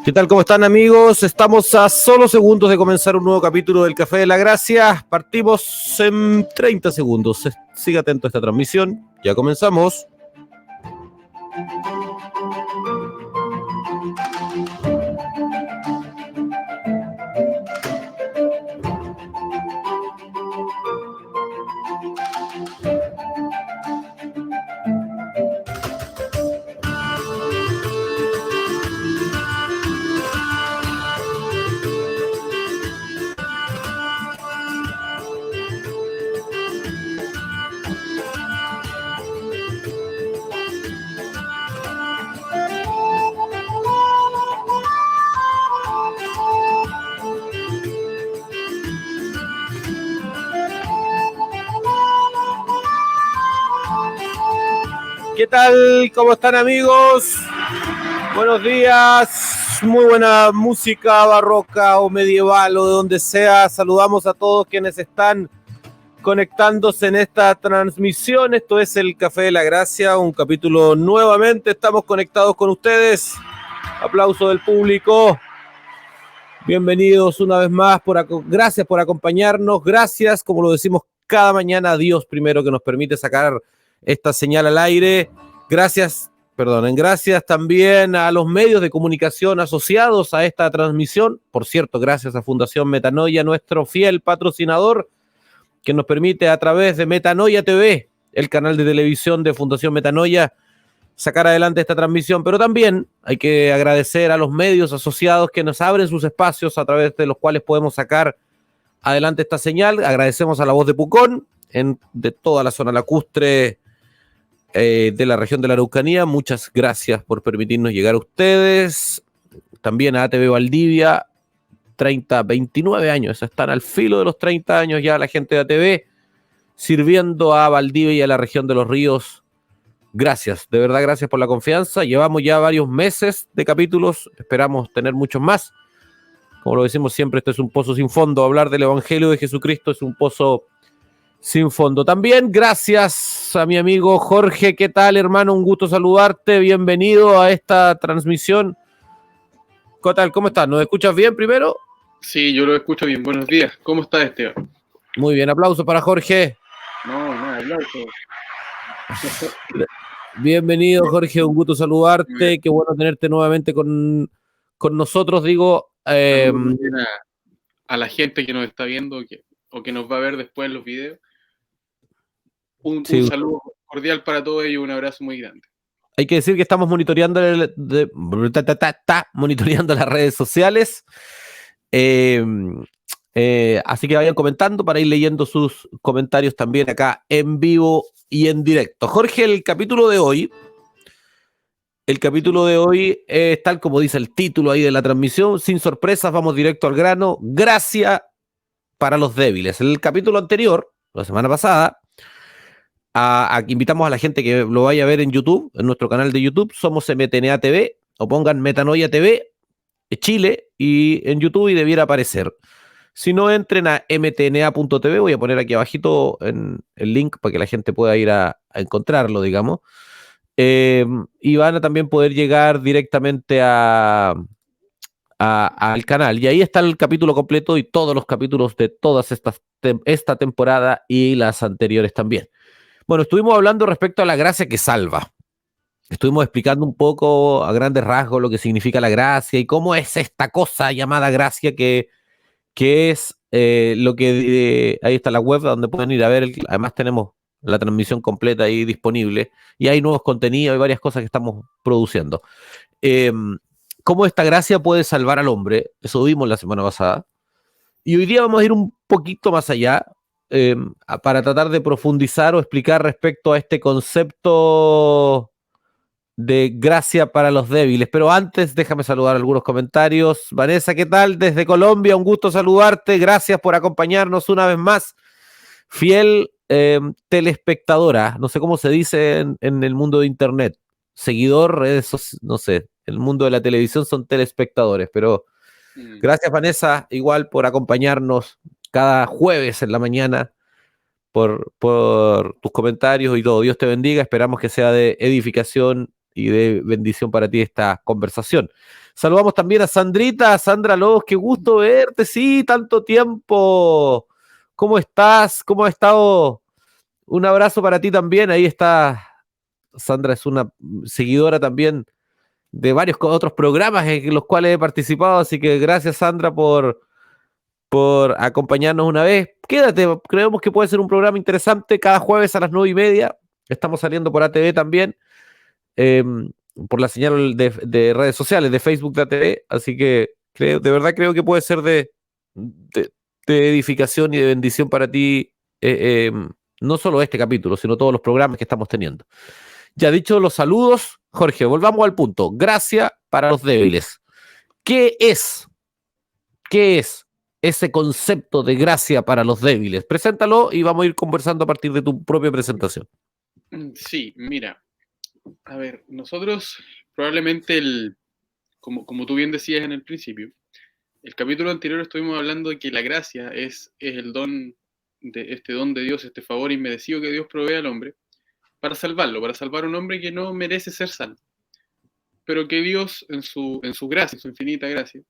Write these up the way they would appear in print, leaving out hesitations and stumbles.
¿Qué tal? ¿Cómo están, amigos? Estamos a solo segundos de comenzar un nuevo capítulo del Café de la Gracia. Partimos en 30 segundos. Siga atento a esta transmisión. Ya comenzamos. ¿Qué tal? ¿Cómo están, amigos? Buenos días. Muy buena música barroca o medieval o de donde sea. Saludamos a todos quienes están conectándose en esta transmisión. Esto es el Café de la Gracia, un capítulo nuevamente. Estamos conectados con ustedes. Aplauso del público. Bienvenidos una vez más. Gracias por acompañarnos. Gracias, como lo decimos cada mañana, a Dios primero que nos permite sacar esta señal al aire. Gracias también a los medios de comunicación asociados a esta transmisión. Por cierto, gracias a Fundación Metanoia, nuestro fiel patrocinador, que nos permite a través de Metanoia TV, el canal de televisión de Fundación Metanoia, sacar adelante esta transmisión. Pero también hay que agradecer a los medios asociados que nos abren sus espacios a través de los cuales podemos sacar adelante esta señal. Agradecemos a La Voz de Pucón, de toda la zona lacustre de la región de la Araucanía. Muchas gracias por permitirnos llegar a ustedes. También a ATV Valdivia, 29 años, están al filo de los 30 años ya la gente de ATV, sirviendo a Valdivia y a la región de los ríos. Gracias, de verdad, gracias por la confianza. Llevamos ya varios meses de capítulos, esperamos tener muchos más. Como lo decimos siempre, esto es un pozo sin fondo. Hablar del Evangelio de Jesucristo es un pozo sin fondo. También gracias a mi amigo Jorge. ¿Qué tal, hermano? Un gusto saludarte. Bienvenido a esta transmisión. ¿Qué tal? ¿Cómo estás? ¿Nos escuchas bien primero? Sí, yo lo escucho bien. Buenos días. ¿Cómo estás, Esteban? Muy bien, aplauso para Jorge. No, aplauso. Bienvenido, Jorge. Un gusto saludarte. Qué bueno tenerte nuevamente con nosotros. Digo, a la gente que nos está viendo o que nos va a ver después en los videos. Un saludo cordial para todos ellos, un abrazo muy grande. Hay que decir que estamos monitoreando las redes sociales, así que vayan comentando para ir leyendo sus comentarios también acá en vivo y en directo. Jorge, el capítulo de hoy es tal como dice el título ahí de la transmisión, sin sorpresas, vamos directo al grano. Gracia para los débiles. En el capítulo anterior, la semana pasada, invitamos a la gente que lo vaya a ver en YouTube, en nuestro canal de YouTube, somos MTNA TV, o pongan Metanoia TV Chile y en YouTube y debiera aparecer. Si no, entren a mtna.tv, voy a poner aquí abajito en el link para que la gente pueda ir a encontrarlo, digamos. Y van a también poder llegar directamente al canal. Y ahí está el capítulo completo y todos los capítulos de todas esta temporada y las anteriores también. Bueno, estuvimos hablando respecto a la gracia que salva. Estuvimos explicando un poco a grandes rasgos lo que significa la gracia y cómo es esta cosa llamada gracia que es lo que... ahí está la web donde pueden ir a ver. Además tenemos la transmisión completa ahí disponible y hay nuevos contenidos y varias cosas que estamos produciendo. Cómo esta gracia puede salvar al hombre, eso vimos la semana pasada. Y hoy día vamos a ir un poquito más allá, para tratar de profundizar o explicar respecto a este concepto de gracia para los débiles. Pero antes, déjame saludar algunos comentarios. Vanessa, ¿qué tal? Desde Colombia, un gusto saludarte. Gracias por acompañarnos una vez más. Fiel telespectadora, no sé cómo se dice en el mundo de internet. Seguidor, no sé, el mundo de la televisión son telespectadores, pero gracias, Vanessa, igual por acompañarnos cada jueves en la mañana, por tus comentarios y todo. Dios te bendiga, esperamos que sea de edificación y de bendición para ti esta conversación. Saludamos también a Sandra Lobos, qué gusto verte, sí, tanto tiempo. ¿Cómo estás? ¿Cómo has estado? Un abrazo para ti también, ahí está. Sandra es una seguidora también de varios otros programas en los cuales he participado, así que gracias, Sandra, por acompañarnos una vez. Quédate, creemos que puede ser un programa interesante cada jueves a las 9:30. Estamos saliendo por ATV también, eh, por la señal de redes sociales, de Facebook de ATV, así que de verdad creo que puede ser de edificación y de bendición para ti, no solo este capítulo, sino todos los programas que estamos teniendo. Ya dicho los saludos, Jorge, volvamos al punto. Gracia para los débiles. ¿Qué es? ¿Qué es ese concepto de gracia para los débiles? Preséntalo y vamos a ir conversando a partir de tu propia presentación. Sí, mira, a ver, nosotros probablemente como tú bien decías en el principio, el capítulo anterior estuvimos hablando de que la gracia es el don de Dios, este favor inmerecido que Dios provee al hombre para salvarlo, para salvar a un hombre que no merece ser salvo, pero que Dios en su gracia, en su infinita gracia,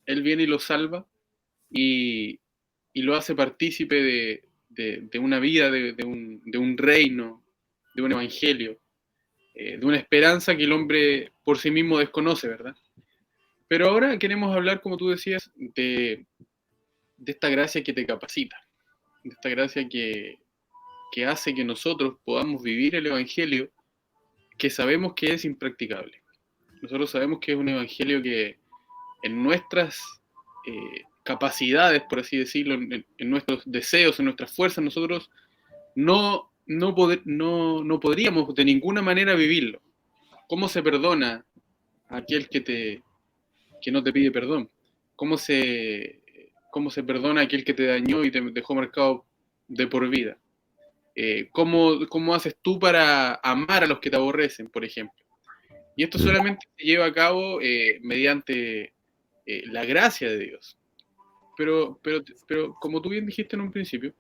Él viene y lo salva y lo hace partícipe de una vida, de un reino, de un evangelio, de una esperanza que el hombre por sí mismo desconoce, ¿verdad? Pero ahora queremos hablar, como tú decías, de esta gracia que te capacita, de esta gracia que hace que nosotros podamos vivir el evangelio que sabemos que es impracticable. Nosotros sabemos que es un evangelio que en nuestras capacidades, por así decirlo, en nuestros deseos, en nuestras fuerzas, nosotros no podríamos de ninguna manera vivirlo. ¿Cómo se perdona a aquel que no te pide perdón? ¿Cómo se perdona a aquel que te dañó y te dejó marcado de por vida? ¿Cómo haces tú para amar a los que te aborrecen, por ejemplo? Y esto solamente se lleva a cabo mediante la gracia de Dios. Pero como tú bien dijiste en un principio,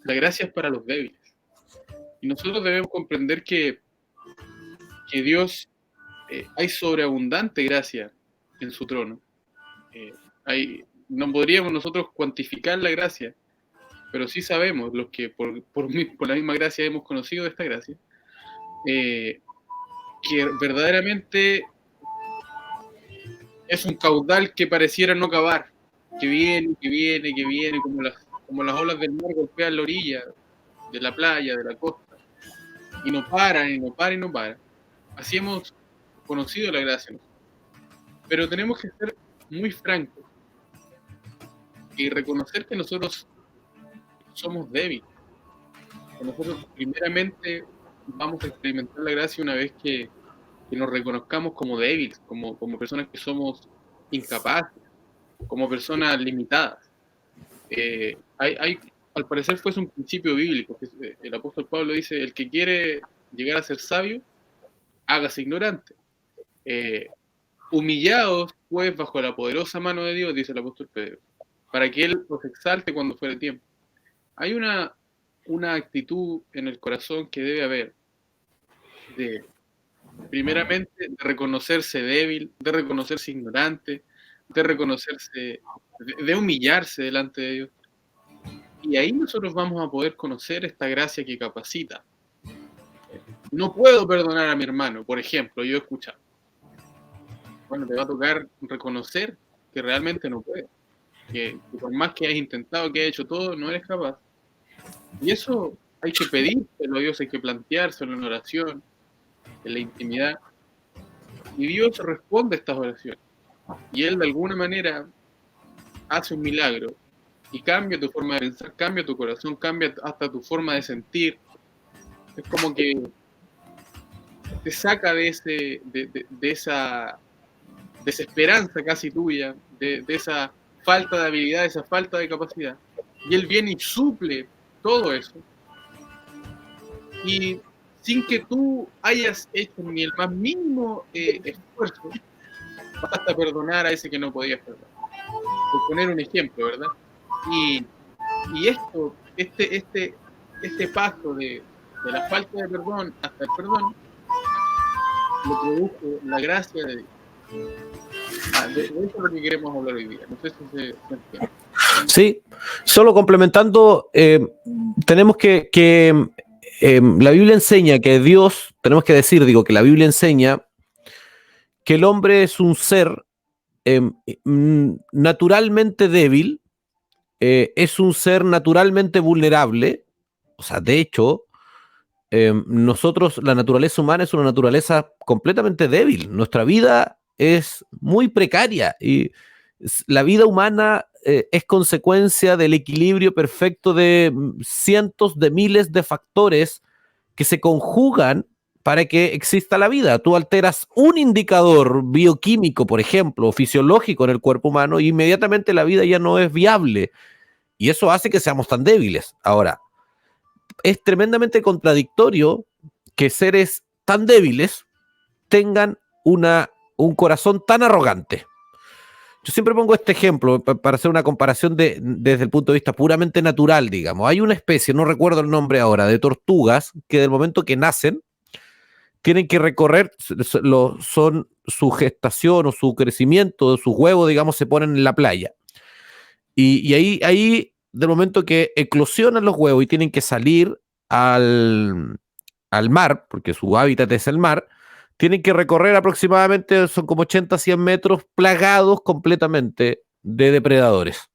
la gracia es para los débiles. Y nosotros debemos comprender que Dios, hay sobreabundante gracia en su trono. No podríamos nosotros cuantificar la gracia, pero sí sabemos, los que por la misma gracia hemos conocido de esta gracia, que verdaderamente es un caudal que pareciera no acabar, que viene, como las olas del mar golpean la orilla de la playa, de la costa, y no paran, y no paran, y no paran. Así hemos conocido la gracia. Pero tenemos que ser muy francos y reconocer que nosotros somos débiles. Que nosotros primeramente vamos a experimentar la gracia una vez que nos reconozcamos como débiles, como personas que somos incapaces, como personas limitadas. Al parecer fue un principio bíblico, que el apóstol Pablo dice, el que quiere llegar a ser sabio, hágase ignorante. Humillados pues bajo la poderosa mano de Dios, dice el apóstol Pedro, para que Él os exalte cuando fuere tiempo. Hay una actitud en el corazón que debe haber primeramente, de reconocerse débil, de reconocerse ignorante, de reconocerse, de humillarse delante de Dios. Y ahí nosotros vamos a poder conocer esta gracia que capacita. No puedo perdonar a mi hermano, por ejemplo, yo he escuchado. Bueno, te va a tocar reconocer que realmente no puedes. Que por más que hayas intentado, que hayas hecho todo, no eres capaz. Y eso hay que pedírselo a Dios, hay que planteárselo en oración, en la intimidad. Y Dios responde a estas oraciones. Y Él de alguna manera hace un milagro y cambia tu forma de pensar, cambia tu corazón, cambia hasta tu forma de sentir. Es como que te saca de esa desesperanza casi tuya, de esa falta de habilidad, esa falta de capacidad. Y Él viene y suple todo eso. Y sin que tú hayas hecho ni el más mínimo esfuerzo, basta perdonar a ese que no podías perdonar. Por poner un ejemplo, ¿verdad? Y esto, este paso de la falta de perdón hasta el perdón, lo produjo la gracia de Dios. De eso es lo que queremos hablar hoy día. No sé si se entiende. Sí, solo complementando, tenemos que la Biblia enseña que Dios, tenemos que decir, digo, que la Biblia enseña que el hombre es un ser naturalmente débil, es un ser naturalmente vulnerable. O sea, de hecho, nosotros, la naturaleza humana es una naturaleza completamente débil. Nuestra vida es muy precaria y la vida humana es consecuencia del equilibrio perfecto de cientos de miles de factores que se conjugan para que exista la vida. Tú alteras un indicador bioquímico, por ejemplo, o fisiológico en el cuerpo humano, y inmediatamente la vida ya no es viable. Y eso hace que seamos tan débiles. Ahora, es tremendamente contradictorio que seres tan débiles tengan un corazón tan arrogante. Yo siempre pongo este ejemplo para hacer una comparación desde el punto de vista puramente natural, digamos. Hay una especie, no recuerdo el nombre ahora, de tortugas que del momento que nacen tienen que recorrer, son su gestación o su crecimiento, sus huevos, digamos, se ponen en la playa. Y ahí, del momento que eclosionan los huevos y tienen que salir al mar, porque su hábitat es el mar, tienen que recorrer aproximadamente, son como 80, 100 metros, plagados completamente de depredadores.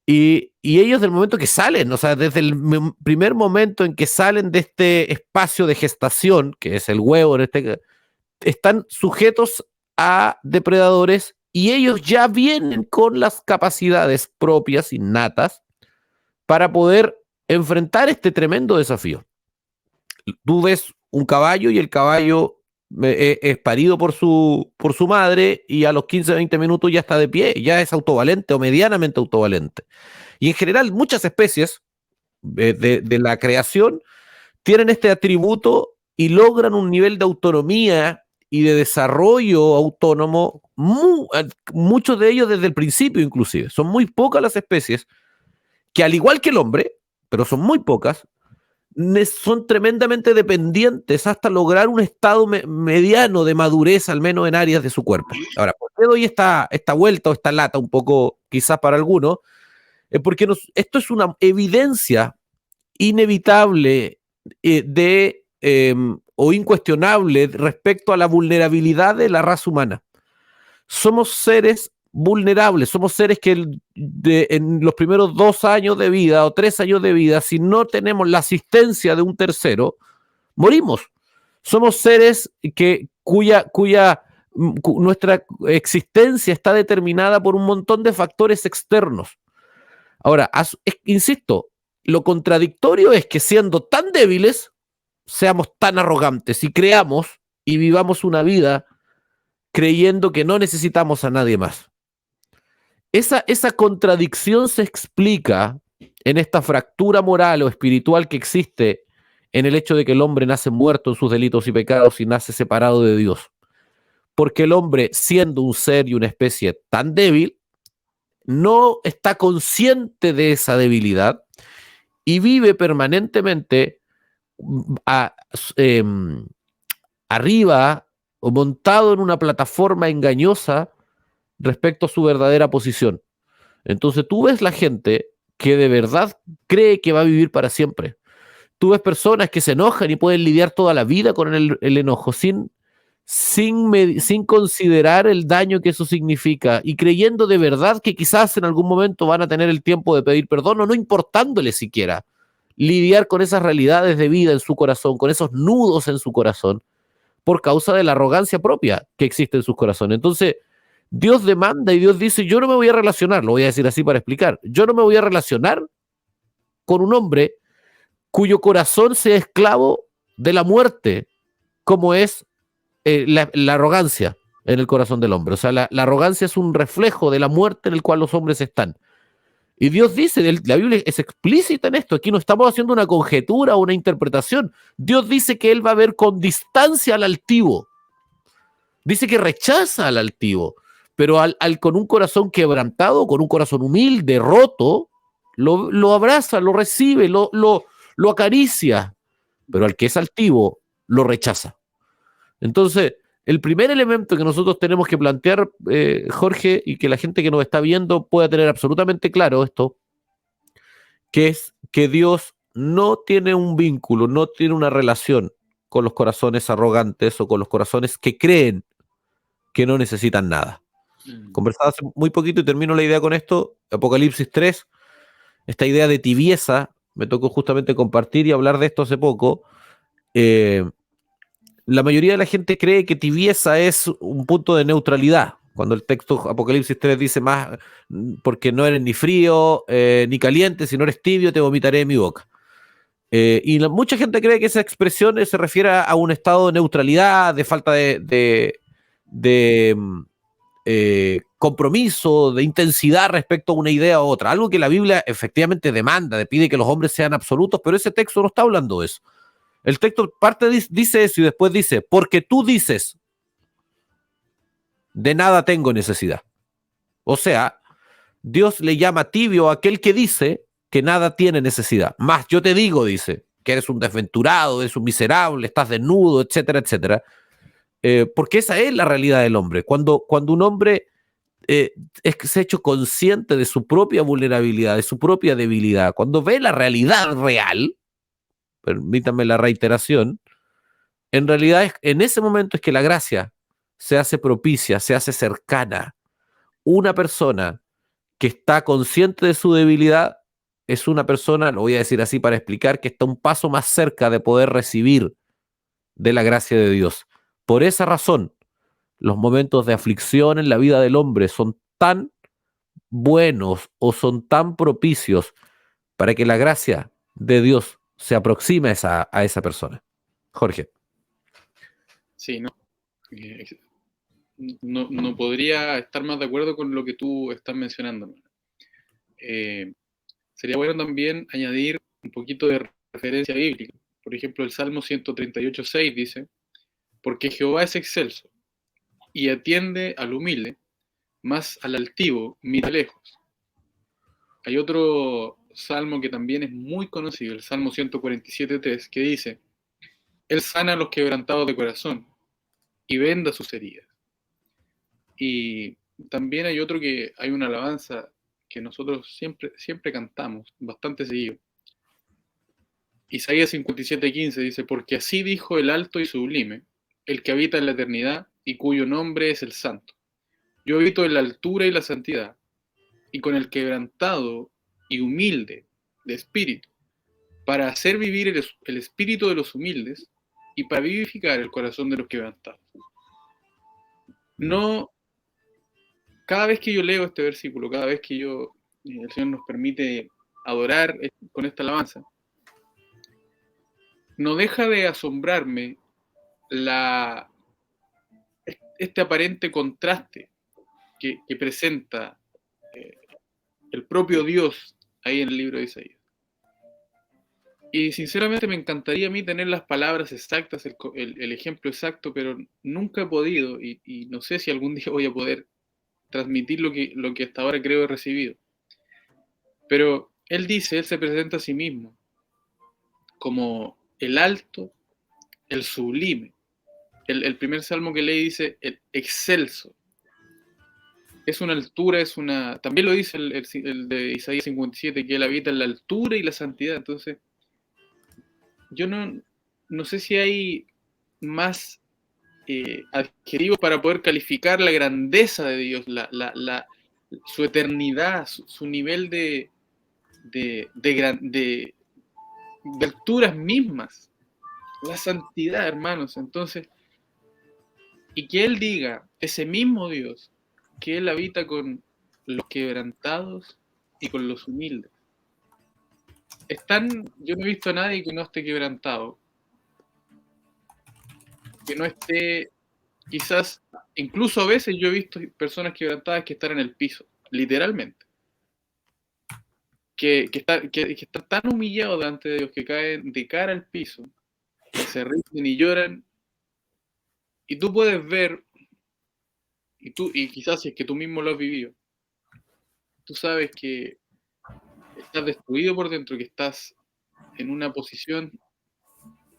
Y ellos del momento que salen, o sea, desde el primer momento en que salen de este espacio de gestación, que es el huevo, están sujetos a depredadores y ellos ya vienen con las capacidades propias, innatas, para poder enfrentar este tremendo desafío. Tú ves un caballo y el caballo es parido por su madre y a los 15, 20 minutos ya está de pie, ya es autovalente o medianamente autovalente. Y en general muchas especies de la creación tienen este atributo y logran un nivel de autonomía y de desarrollo autónomo, muchos de ellos desde el principio inclusive. Son muy pocas las especies que, al igual que el hombre, pero son muy pocas, son tremendamente dependientes hasta lograr un estado mediano de madurez, al menos en áreas de su cuerpo. Ahora, ¿por qué doy esta vuelta o esta lata un poco quizás para algunos? Es porque esto es una evidencia inevitable o incuestionable respecto a la vulnerabilidad de la raza humana. Somos seres vulnerables, somos seres que en los primeros 2 años de vida o 3 años de vida, si no tenemos la asistencia de un tercero, morimos. Somos seres cuya nuestra existencia está determinada por un montón de factores externos. Ahora, insisto, lo contradictorio es que siendo tan débiles, seamos tan arrogantes y creamos y vivamos una vida creyendo que no necesitamos a nadie más. Esa contradicción se explica en esta fractura moral o espiritual que existe en el hecho de que el hombre nace muerto en sus delitos y pecados y nace separado de Dios. Porque el hombre, siendo un ser y una especie tan débil, no está consciente de esa debilidad y vive permanentemente arriba o montado en una plataforma engañosa respecto a su verdadera posición. Entonces tú ves la gente que de verdad cree que va a vivir para siempre. Tú ves personas que se enojan y pueden lidiar toda la vida con el enojo sin considerar el daño que eso significa y creyendo de verdad que quizás en algún momento van a tener el tiempo de pedir perdón o no importándole siquiera lidiar con esas realidades de vida en su corazón, con esos nudos en su corazón, por causa de la arrogancia propia que existe en sus corazones. Entonces, Dios demanda y Dios dice, yo no me voy a relacionar, lo voy a decir así para explicar, yo no me voy a relacionar con un hombre cuyo corazón sea esclavo de la muerte, como es la arrogancia en el corazón del hombre. O sea, la arrogancia es un reflejo de la muerte en el cual los hombres están. Y Dios dice, la Biblia es explícita en esto, aquí no estamos haciendo una conjetura o una interpretación. Dios dice que Él va a ver con distancia al altivo. Dice que rechaza al altivo, pero con un corazón quebrantado, con un corazón humilde, roto, lo abraza, lo recibe, lo acaricia, pero al que es altivo, lo rechaza. Entonces, el primer elemento que nosotros tenemos que plantear, Jorge, y que la gente que nos está viendo pueda tener absolutamente claro esto, que es que Dios no tiene un vínculo, no tiene una relación con los corazones arrogantes o con los corazones que creen que no necesitan nada. Conversaba hace muy poquito y termino la idea con esto, Apocalipsis 3, esta idea de tibieza, me tocó justamente compartir y hablar de esto hace poco. eh, la mayoría de la gente cree que tibieza es un punto de neutralidad, cuando el texto Apocalipsis 3 dice más, porque no eres ni frío ni caliente, si no eres tibio te vomitaré de mi boca. Mucha gente cree que esa expresión se refiere a un estado de neutralidad, de falta de compromiso, de intensidad respecto a una idea u otra, algo que la Biblia efectivamente demanda, pide que los hombres sean absolutos, pero ese texto no está hablando de eso. El texto parte dice eso y después dice, porque tú dices, de nada tengo necesidad. O sea, Dios le llama tibio a aquel que dice que nada tiene necesidad. Más yo te digo, dice, que eres un desventurado, eres un miserable, estás desnudo, etcétera, etcétera. Porque esa es la realidad del hombre. Cuando un hombre se ha hecho consciente de su propia vulnerabilidad, de su propia debilidad, cuando ve la realidad real, permítanme la reiteración, en realidad en ese momento es que la gracia se hace propicia, se hace cercana. Una persona que está consciente de su debilidad es una persona, lo voy a decir así para explicar, que está un paso más cerca de poder recibir de la gracia de Dios. Por esa razón, los momentos de aflicción en la vida del hombre son tan buenos o son tan propicios para que la gracia de Dios se aproxime a esa persona. Jorge. Sí, no. Eh, no podría estar más de acuerdo con lo que tú estás mencionando. Sería bueno también añadir un poquito de referencia bíblica. Por ejemplo, el Salmo 138:6 dice, porque Jehová es excelso y atiende al humilde, más al altivo mira lejos. Hay otro salmo que también es muy conocido, el Salmo 147:3, que dice, Él sana a los quebrantados de corazón y venda sus heridas. Y también hay otro que hay una alabanza que nosotros siempre cantamos, bastante seguido. Isaías 57:15 dice, porque así dijo el alto y sublime, el que habita en la eternidad y cuyo nombre es el santo. Yo habito en la altura y la santidad, y con el quebrantado y humilde de espíritu, para hacer vivir el espíritu de los humildes y para vivificar el corazón de los quebrantados. No, cada vez que yo leo este versículo, cada vez que el Señor nos permite adorar con esta alabanza, no deja de asombrarme este aparente contraste que presenta el propio Dios ahí en el libro de Isaías. Y sinceramente me encantaría a mí tener las palabras exactas, el ejemplo exacto, pero nunca he podido y no sé si algún día voy a poder transmitir lo que hasta ahora creo he recibido. Pero él se presenta a sí mismo como el alto, el sublime. El primer salmo que leí dice el excelso. Es una altura, también lo dice el de Isaías 57, que él habita en la altura y la santidad. Entonces, yo no sé si hay más adjetivos para poder calificar la grandeza de Dios, su eternidad, su nivel de alturas mismas, la santidad, hermanos. Entonces, y que Él diga, ese mismo Dios, que Él habita con los quebrantados y con los humildes. Yo no he visto a nadie que no esté quebrantado, que no esté, quizás, incluso a veces yo he visto personas quebrantadas que están en el piso, literalmente. Que están tan humillados delante de Dios que caen de cara al piso, que se rinden y lloran, y tú puedes ver, y quizás si es que tú mismo lo has vivido, tú sabes que estás destruido por dentro, que estás en una posición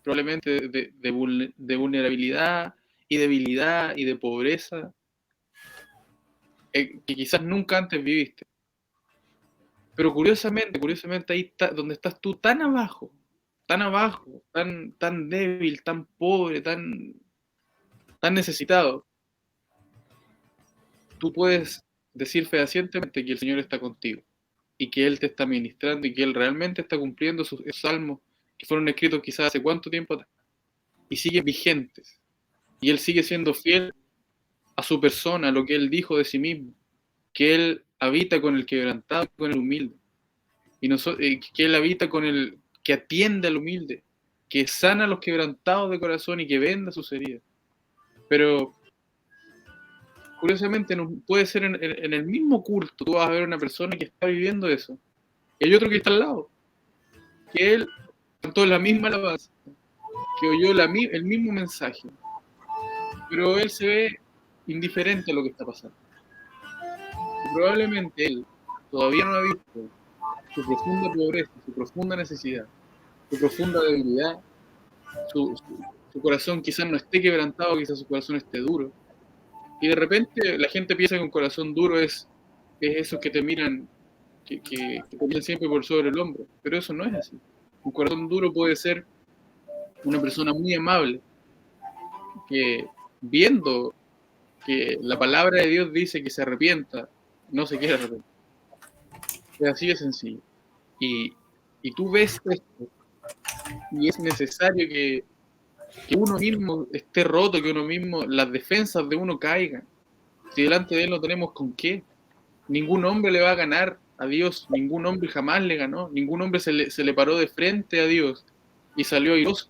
probablemente de vulnerabilidad y debilidad y de pobreza que quizás nunca antes viviste. Pero curiosamente ahí está donde estás tú tan abajo, tan débil, tan pobre, tan necesitado. Tú puedes decir fehacientemente que el Señor está contigo y que Él te está ministrando y que Él realmente está cumpliendo esos salmos que fueron escritos quizás hace cuánto tiempo atrás y siguen vigentes. Y Él sigue siendo fiel a su persona, a lo que Él dijo de sí mismo, que Él habita con el quebrantado y con el humilde, y que Él habita con el que atiende al humilde, que sana a los quebrantados de corazón y que venda sus heridas. Pero curiosamente puede ser en el mismo culto, tú vas a ver una persona que está viviendo eso, y hay otro que está al lado, que él cantó la misma alabanza, que oyó el mismo mensaje, pero él se ve indiferente a lo que está pasando. Y probablemente él todavía no ha visto su profunda pobreza, su profunda necesidad, su profunda debilidad, su corazón quizás no esté quebrantado, quizás su corazón esté duro. Y de repente la gente piensa que un corazón duro es esos que te miran, que te miran siempre por sobre el hombro, pero eso no es así. Un corazón duro puede ser una persona muy amable, que viendo que la palabra de Dios dice que se arrepienta, no se quiere arrepentir. Es así de sencillo. Y tú ves esto, y es necesario que uno mismo esté roto, que uno mismo, las defensas de uno caigan. Si delante de él no tenemos con qué, ningún hombre le va a ganar a Dios, ningún hombre jamás le ganó, ningún hombre se le paró de frente a Dios y salió airoso.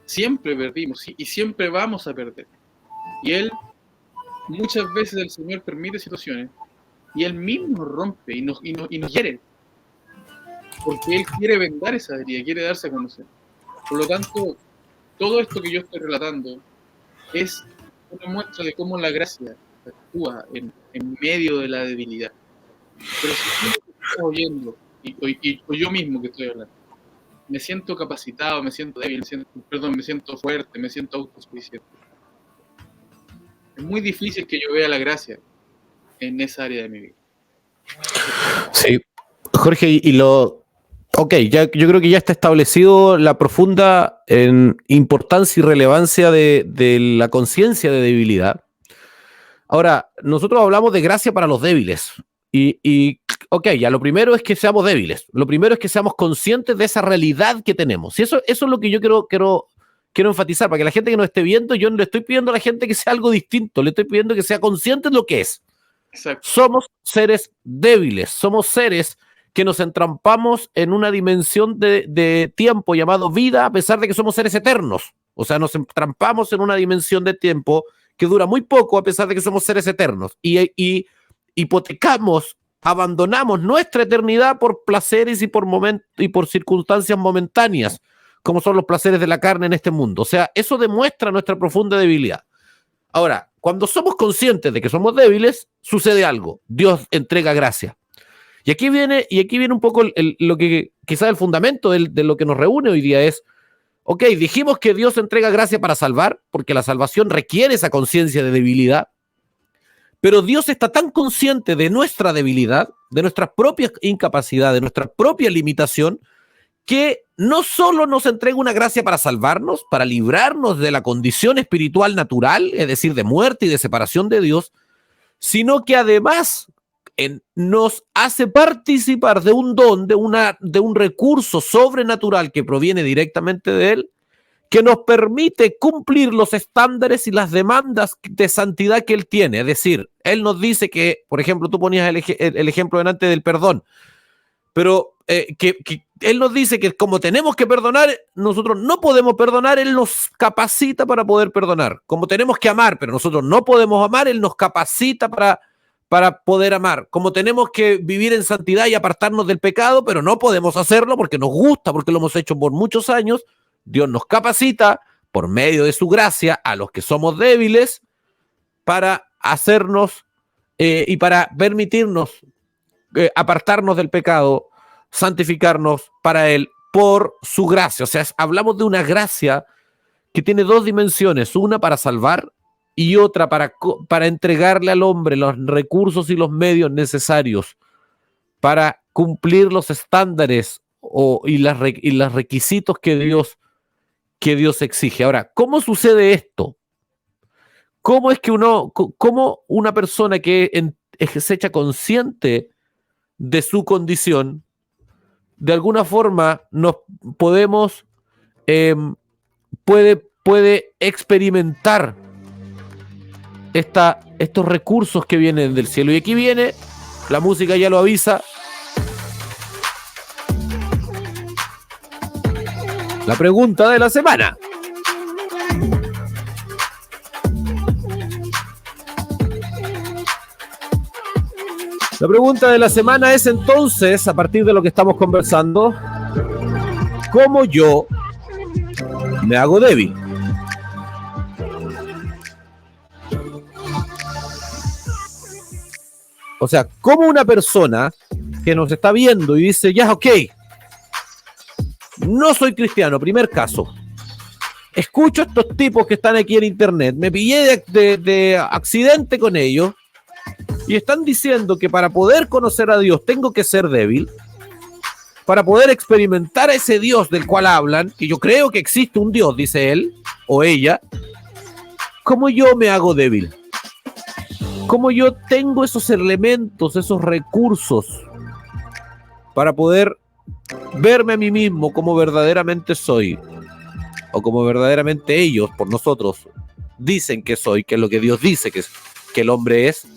Siempre perdimos y siempre vamos a perder. Y Él, muchas veces el Señor permite situaciones y Él mismo rompe y nos hiere, porque Él quiere vendar esa herida, quiere darse a conocer. Por lo tanto, todo esto que yo estoy relatando es una muestra de cómo la gracia actúa en medio de la debilidad. Pero si tú estás oyendo, o yo mismo que estoy hablando, me siento capacitado, me siento débil, me siento fuerte, me siento autosuficiente. Es muy difícil que yo vea la gracia en esa área de mi vida. Sí, Jorge, ok, yo creo que ya está establecido la profunda importancia y relevancia de la conciencia de debilidad. Ahora, nosotros hablamos de gracia para los débiles. Ok, ya lo primero es que seamos débiles. Lo primero es que seamos conscientes de esa realidad que tenemos. Y eso es lo que yo quiero enfatizar, para que la gente que nos esté viendo, yo no le estoy pidiendo a la gente que sea algo distinto, le estoy pidiendo que sea consciente de lo que es. Exacto. Somos seres débiles, somos seres que nos entrampamos en una dimensión de tiempo llamado vida, a pesar de que somos seres eternos. O sea, nos entrampamos en una dimensión de tiempo que dura muy poco, a pesar de que somos seres eternos. Y hipotecamos, abandonamos nuestra eternidad por placeres y por circunstancias momentáneas, como son los placeres de la carne en este mundo. O sea, eso demuestra nuestra profunda debilidad. Ahora, cuando somos conscientes de que somos débiles, sucede algo. Dios entrega gracia. Y aquí viene un poco lo que quizás el fundamento de lo que nos reúne hoy día es, ok, dijimos que Dios entrega gracia para salvar, porque la salvación requiere esa conciencia de debilidad, pero Dios está tan consciente de nuestra debilidad, de nuestras propias incapacidades, de nuestra propia limitación, que no solo nos entrega una gracia para salvarnos, para librarnos de la condición espiritual natural, es decir, de muerte y de separación de Dios, sino que además nos hace participar de un don, de un recurso sobrenatural que proviene directamente de Él, que nos permite cumplir los estándares y las demandas de santidad que Él tiene. Es decir, Él nos dice que, por ejemplo, tú ponías el ejemplo delante del perdón, pero que Él nos dice que como tenemos que perdonar, nosotros no podemos perdonar, Él nos capacita para poder perdonar. Como tenemos que amar, pero nosotros no podemos amar, Él nos capacita para poder amar. Como tenemos que vivir en santidad y apartarnos del pecado, pero no podemos hacerlo porque nos gusta, porque lo hemos hecho por muchos años, Dios nos capacita por medio de su gracia a los que somos débiles para hacernos y para permitirnos apartarnos del pecado, santificarnos para Él por su gracia. O sea, hablamos de una gracia que tiene dos dimensiones, una para salvar y otra para entregarle al hombre los recursos y los medios necesarios para cumplir los estándares y los requisitos que Dios exige. Ahora, ¿cómo sucede esto? ¿Cómo es que cómo una persona que se echa consciente de su condición, de alguna forma puede experimentar estos recursos que vienen del cielo? Y aquí viene, la música ya lo avisa, la pregunta de la semana. La pregunta de la semana es entonces, a partir de lo que estamos conversando, ¿cómo yo me hago débil? O sea, ¿cómo una persona que nos está viendo y dice, ya, ok, no soy cristiano, primer caso, escucho a estos tipos que están aquí en internet, me pillé de accidente con ellos, y están diciendo que para poder conocer a Dios tengo que ser débil, para poder experimentar a ese Dios del cual hablan, que yo creo que existe un Dios, dice él o ella, ¿cómo yo me hago débil? ¿Cómo yo tengo esos elementos, esos recursos para poder verme a mí mismo como verdaderamente soy, o como verdaderamente ellos, por nosotros, dicen que soy, que es lo que Dios dice que el hombre es?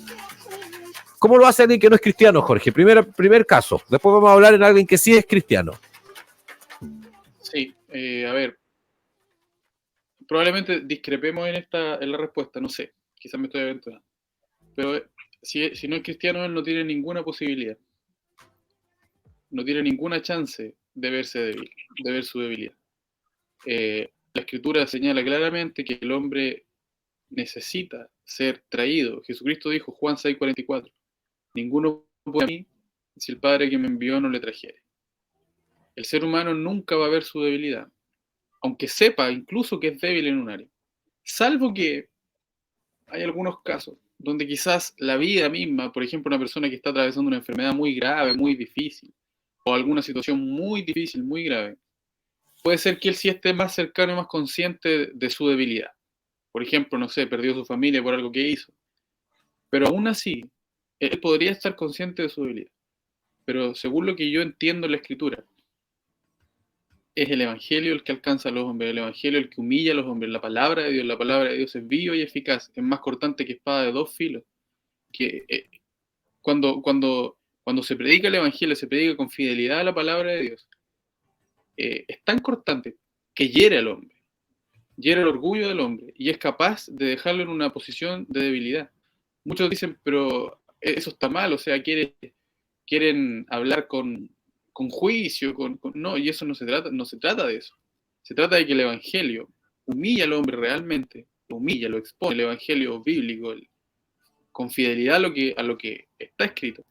¿Cómo lo hace alguien que no es cristiano, Jorge? Primer caso. Después vamos a hablar en alguien que sí es cristiano. Sí, a ver. Probablemente discrepemos en la respuesta, no sé. Quizás me estoy aventurando. Pero si no es cristiano, él no tiene ninguna posibilidad. No tiene ninguna chance de verse débil, de ver su debilidad. La Escritura señala claramente que el hombre necesita ser traído. Jesucristo dijo, Juan 6:44, ninguno puede a mí si el Padre que me envió no le trajere. El ser humano nunca va a ver su debilidad, aunque sepa incluso que es débil en un área. Salvo que hay algunos casos donde quizás la vida misma, por ejemplo, una persona que está atravesando una enfermedad muy grave, muy difícil, o alguna situación muy difícil, muy grave, puede ser que él sí esté más cercano y más consciente de su debilidad. Por ejemplo, no sé, perdió su familia por algo que hizo. Pero aún así, él podría estar consciente de su debilidad. Pero según lo que yo entiendo en la Escritura, es el Evangelio el que alcanza a los hombres, el Evangelio el que humilla a los hombres, la palabra de Dios es viva y eficaz, es más cortante que espada de dos filos. Que cuando se predica el Evangelio, se predica con fidelidad a la palabra de Dios, es tan cortante que hiere al hombre, hiere el orgullo del hombre y es capaz de dejarlo en una posición de debilidad. Muchos dicen, pero eso está mal, o sea, quieren hablar con juicio, no, y eso no se trata de eso. Se trata de que el Evangelio humilla al hombre realmente, lo humilla, lo expone, el Evangelio bíblico, con fidelidad a lo que está escrito.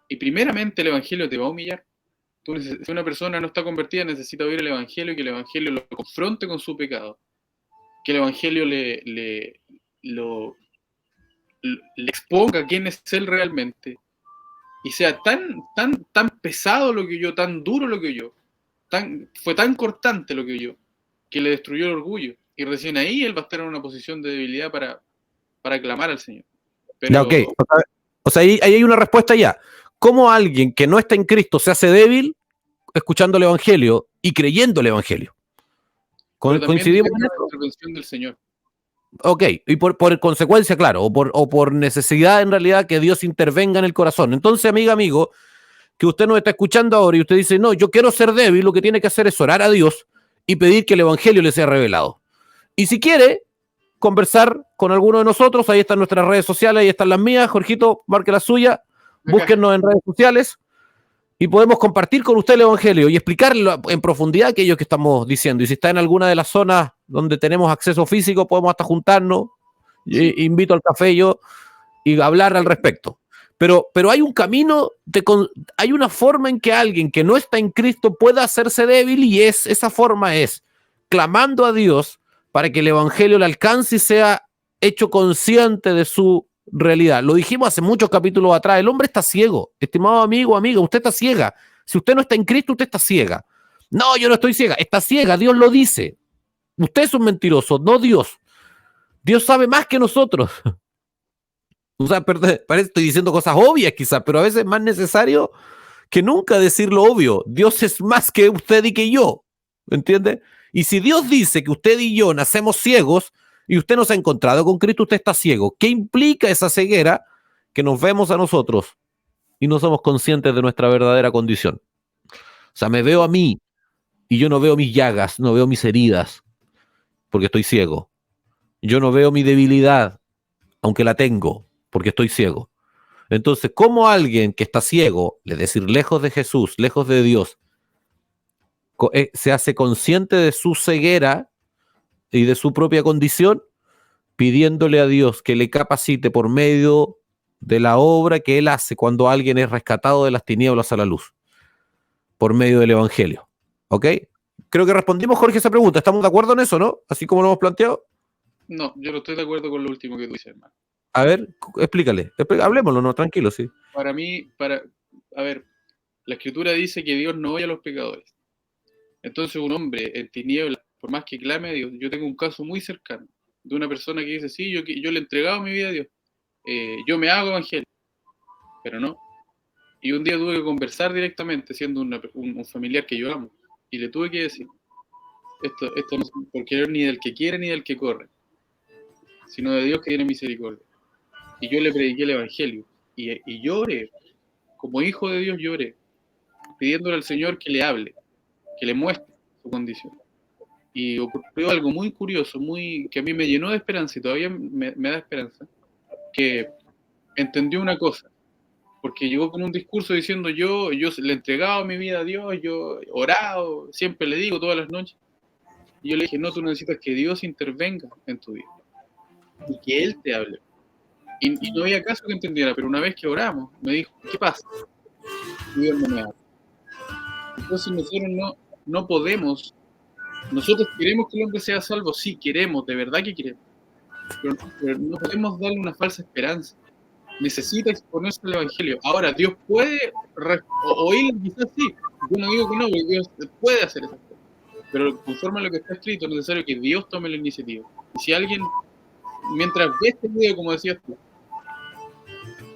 Y primeramente el Evangelio te va a humillar. Si una persona no está convertida, necesita oír el Evangelio y que el Evangelio lo confronte con su pecado. Que el Evangelio le exponga quién es él realmente. Y sea tan pesado lo que yo, tan duro lo que yo, fue tan cortante lo que yo, que le destruyó el orgullo. Y recién ahí él va a estar en una posición de debilidad para clamar al Señor. Pero, ya, ok. O sea, ahí hay una respuesta ya. ¿Cómo alguien que no está en Cristo se hace débil escuchando el Evangelio y creyendo el Evangelio? ¿Coincidimos en la eso? intervención del Señor. Ok, y por consecuencia, claro, o por necesidad en realidad que Dios intervenga en el corazón. Entonces, amigo, que usted nos está escuchando ahora y usted dice, no, yo quiero ser débil, lo que tiene que hacer es orar a Dios y pedir que el Evangelio le sea revelado. Y si quiere conversar con alguno de nosotros, ahí están nuestras redes sociales, ahí están las mías, Jorgito, marque la suya, búsquennos en redes sociales y podemos compartir con usted el Evangelio y explicarle en profundidad aquello que estamos diciendo. Y si está en alguna de las zonas donde tenemos acceso físico, podemos hasta juntarnos, sí. Invito al café yo y hablar al respecto. Pero hay un camino, hay una forma en que alguien que no está en Cristo pueda hacerse débil y esa forma es clamando a Dios para que el Evangelio le alcance y sea hecho consciente de su realidad. Lo dijimos hace muchos capítulos atrás, el hombre está ciego, estimado amigo, amiga, usted está ciega. Si usted no está en Cristo, usted está ciega. No, yo no estoy ciega, está ciega, Dios lo dice. Usted es un mentiroso, no Dios. Dios sabe más que nosotros. O sea, parece estoy diciendo cosas obvias quizás, pero a veces es más necesario que nunca decir lo obvio. Dios es más que usted y que yo, ¿entiende? Y si Dios dice que usted y yo nacemos ciegos y usted no se ha encontrado con Cristo, usted está ciego. ¿Qué implica esa ceguera? Que nos vemos a nosotros y no somos conscientes de nuestra verdadera condición. O sea, me veo a mí y yo no veo mis llagas, no veo mis heridas, porque estoy ciego. Yo no veo mi debilidad, aunque la tengo, porque estoy ciego. Entonces, ¿cómo alguien que está ciego, es decir, lejos de Jesús, lejos de Dios, se hace consciente de su ceguera y de su propia condición, pidiéndole a Dios que le capacite por medio de la obra que Él hace cuando alguien es rescatado de las tinieblas a la luz, por medio del Evangelio? ¿Ok? Creo que respondimos, Jorge, esa pregunta. ¿Estamos de acuerdo en eso, no? Así como lo hemos planteado. No, yo no estoy de acuerdo con lo último que tú dices, hermano. A ver, explícale. Hablemoslo, no, tranquilo, sí. Para mí, a ver, la Escritura dice que Dios no oye a los pecadores. Entonces un hombre en tinieblas, por más que clame a Dios, yo tengo un caso muy cercano de una persona que dice, sí, yo le he entregado mi vida a Dios, yo me hago evangélico, pero no. Y un día tuve que conversar directamente, siendo un familiar que yo amo, y le tuve que decir, esto no es por querer ni del que quiere ni del que corre, sino de Dios que tiene misericordia. Y yo le prediqué el evangelio, y lloré, como hijo de Dios lloré, pidiéndole al Señor que le hable, que le muestre su condición. Y ocurrió algo muy curioso, que a mí me llenó de esperanza y todavía me da esperanza, que entendió una cosa, porque llegó con un discurso diciendo yo le he entregado mi vida a Dios, yo he orado, siempre le digo todas las noches. Y yo le dije, no, tú necesitas que Dios intervenga en tu vida y que Él te hable. Y no había caso que entendiera, pero una vez que oramos, me dijo, ¿qué pasa? Y Dios no me habla. Entonces nosotros no podemos. Nosotros queremos que el hombre sea salvo, sí, queremos, de verdad que queremos, pero no podemos darle una falsa esperanza. Necesita exponerse al Evangelio. Ahora, Dios puede oír, quizás sí, yo no digo que no, porque Dios puede hacer esas cosas, pero conforme a lo que está escrito, es necesario que Dios tome la iniciativa. Y si alguien, mientras ve este video, como decías tú,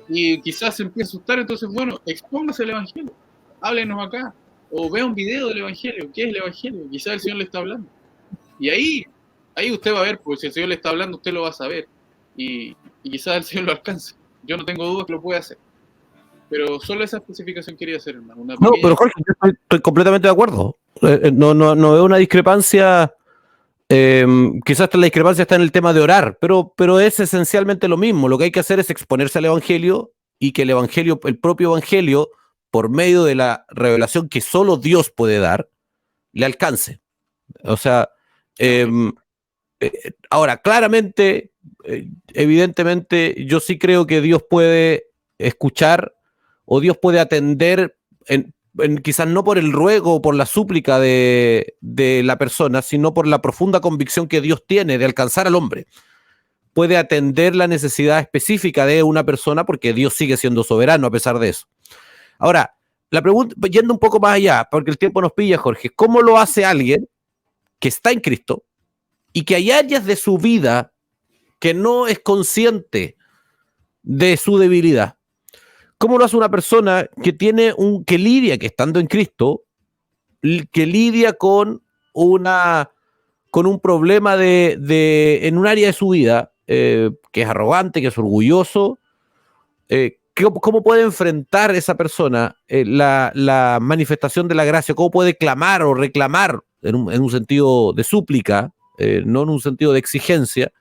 y quizás se empieza a asustar, entonces, bueno, expóngase al Evangelio, háblenos acá, o vea un video del Evangelio. ¿Qué es el Evangelio? Quizás el Señor le está hablando. Y ahí usted va a ver, porque si el Señor le está hablando, usted lo va a saber. Y quizás el Señor lo alcance. Yo no tengo dudas que lo puede hacer. Pero solo esa especificación quería hacer, hermano. Una No, pequeña... pero Jorge, yo estoy completamente de acuerdo. No veo una discrepancia. Quizás la discrepancia está en el tema de orar, pero es esencialmente lo mismo. Lo que hay que hacer es exponerse al Evangelio y que el Evangelio, el propio Evangelio, por medio de la revelación que solo Dios puede dar, le alcance. O sea, ahora, claramente, evidentemente, yo sí creo que Dios puede escuchar o Dios puede atender, quizás no por el ruego o por la súplica de la persona, sino por la profunda convicción que Dios tiene de alcanzar al hombre. Puede atender la necesidad específica de una persona porque Dios sigue siendo soberano a pesar de eso. Ahora, la pregunta, yendo un poco más allá, porque el tiempo nos pilla, Jorge, ¿cómo lo hace alguien que está en Cristo y que hay áreas de su vida que no es consciente de su debilidad? ¿Cómo lo hace una persona que que lidia, que estando en Cristo, que lidia con un problema en un área de su vida, que es arrogante, que es orgulloso? ¿Cómo puede enfrentar esa persona la manifestación de la gracia? ¿Cómo puede clamar o reclamar en un sentido de súplica, no en un sentido de exigencia,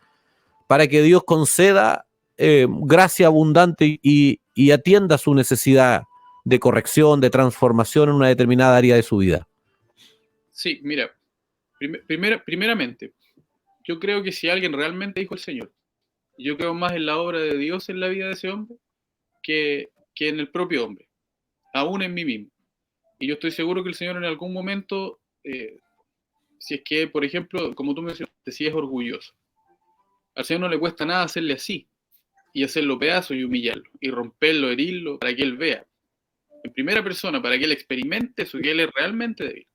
para que Dios conceda gracia abundante y atienda su necesidad de corrección, de transformación en una determinada área de su vida? Sí, mira, primeramente, yo creo que si alguien realmente dijo el Señor, yo creo más en la obra de Dios en la vida de ese hombre que en el propio hombre, aún en mí mismo. Y yo estoy seguro que el Señor en algún momento, si es que, por ejemplo, como tú mencionaste, si es orgulloso, Al Señor no le cuesta nada hacerle así, y hacerlo pedazos y humillarlo, y romperlo, herirlo, para que Él vea, en primera persona, para que Él experimente eso, que Él es realmente débil.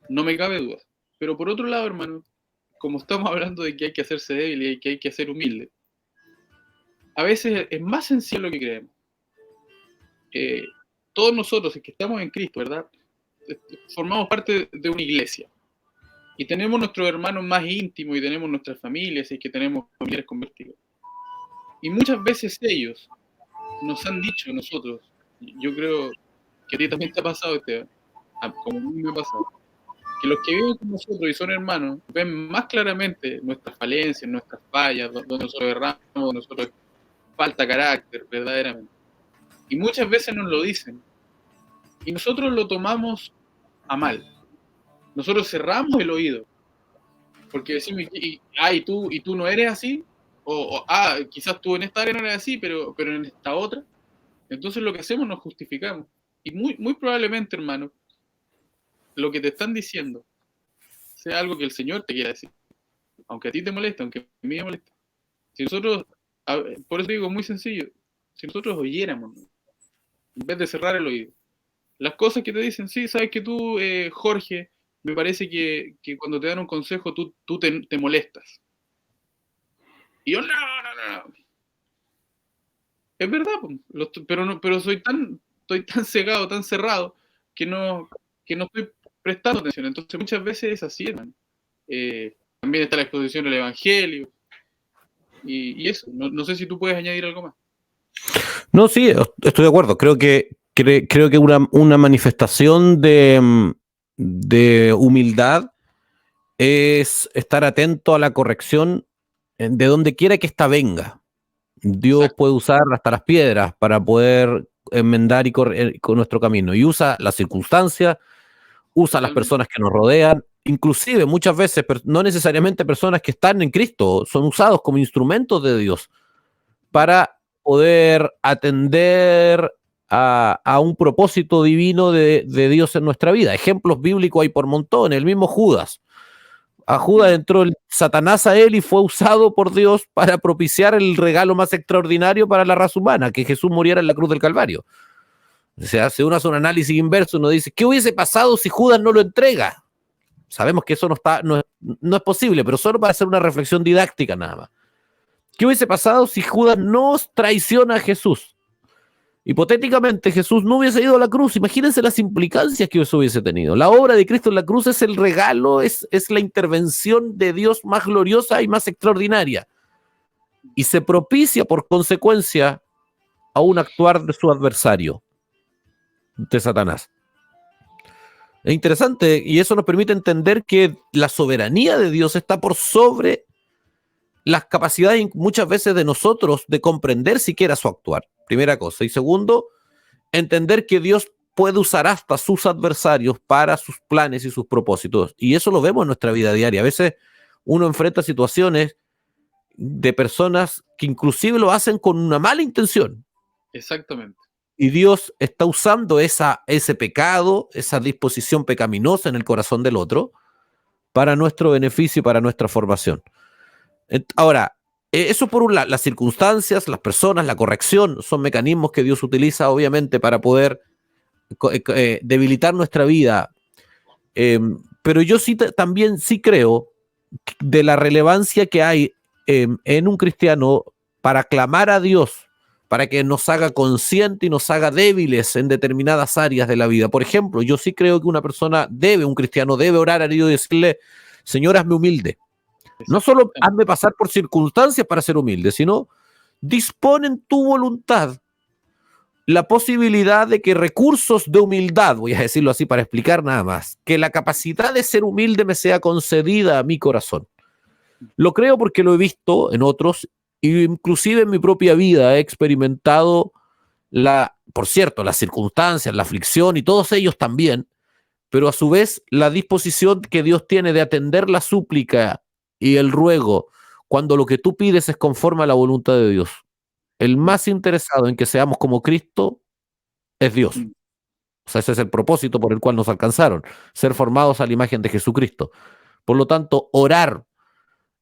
No me cabe duda. Pero por otro lado, hermano, como estamos hablando de que hay que hacerse débil y que hay que ser humilde, a veces es más sencillo lo que creemos. Todos nosotros, que estamos en Cristo, ¿verdad? Formamos parte de una iglesia. Y tenemos nuestros hermanos más íntimos y tenemos nuestras familias y que tenemos familiares convertidos. Y muchas veces ellos nos han dicho a nosotros, yo creo que a ti también te ha pasado, Esteban, como a mí me ha pasado, que los que viven con nosotros y son hermanos ven más claramente nuestras falencias, nuestras fallas, donde nosotros erramos, donde nosotros falta carácter, verdaderamente. Y muchas veces nos lo dicen. Y nosotros lo tomamos a mal. Nosotros cerramos el oído. Porque decimos, ¿y tú no eres así? Quizás tú en esta área no eres así, pero en esta otra. Entonces lo que hacemos nos justificamos. Y muy probablemente, hermano, lo que te están diciendo sea algo que el Señor te quiera decir. Aunque a ti te moleste, aunque a mí me moleste. Si nosotros, por eso digo, muy sencillo, si nosotros oyéramos, ¿no?, en vez de cerrar el oído, las cosas que te dicen, sí, sabes que tú, Jorge, me parece que cuando te dan un consejo tú te molestas. Y yo, no. Es verdad, pero estoy tan cegado, tan cerrado, que no estoy prestando atención. Entonces muchas veces es así, hermano. También está la exposición del Evangelio. Y eso, no sé si tú puedes añadir algo más. No, sí, estoy de acuerdo. Creo que una manifestación de humildad es estar atento a la corrección de donde quiera que ésta venga. Dios Exacto. puede usar hasta las piedras para poder enmendar y correr con nuestro camino. Y usa las circunstancias, usa las personas que nos rodean, inclusive muchas veces, no necesariamente personas que están en Cristo, son usados como instrumentos de Dios para poder atender a un propósito divino de Dios en nuestra vida. Ejemplos bíblicos hay por montón. El mismo Judas. A Judas entró Satanás a él y fue usado por Dios para propiciar el regalo más extraordinario para la raza humana, que Jesús muriera en la cruz del Calvario. O sea, si uno hace un análisis inverso, uno dice, ¿qué hubiese pasado si Judas no lo entrega? Sabemos que eso no es posible, pero solo para hacer una reflexión didáctica nada más. ¿Qué hubiese pasado si Judas no traiciona a Jesús? Hipotéticamente, Jesús no hubiese ido a la cruz. Imagínense las implicancias que eso hubiese tenido. La obra de Cristo en la cruz es el regalo, es la intervención de Dios más gloriosa y más extraordinaria. Y se propicia por consecuencia a un actuar de su adversario, de Satanás. Es interesante y eso nos permite entender que la soberanía de Dios está por sobre las capacidades muchas veces de nosotros de comprender siquiera su actuar. Primera cosa. Y segundo, entender que Dios puede usar hasta sus adversarios para sus planes y sus propósitos. Y eso lo vemos en nuestra vida diaria. A veces uno enfrenta situaciones de personas que inclusive lo hacen con una mala intención. Exactamente. Y Dios está usando ese pecado, esa disposición pecaminosa en el corazón del otro para nuestro beneficio y para nuestra formación. Ahora, eso por un lado, las circunstancias, las personas, la corrección son mecanismos que Dios utiliza obviamente para poder debilitar nuestra vida. Pero yo sí también sí creo de la relevancia que hay en un cristiano para clamar a Dios, para que nos haga conscientes y nos haga débiles en determinadas áreas de la vida. Por ejemplo, yo sí creo que un cristiano debe orar a Dios y decirle, Señor, hazme humilde. No solo hazme pasar por circunstancias para ser humilde, sino dispone en tu voluntad la posibilidad de que recursos de humildad, voy a decirlo así para explicar nada más, que la capacidad de ser humilde me sea concedida a mi corazón. Lo creo porque lo he visto en otros, e inclusive en mi propia vida he experimentado por cierto, las circunstancias, la aflicción y todos ellos también, pero a su vez la disposición que Dios tiene de atender la súplica y el ruego cuando lo que tú pides es conforme a la voluntad de Dios. El más interesado en que seamos como Cristo es Dios. O sea, ese es el propósito por el cual nos alcanzaron, ser formados a la imagen de Jesucristo. Por lo tanto, orar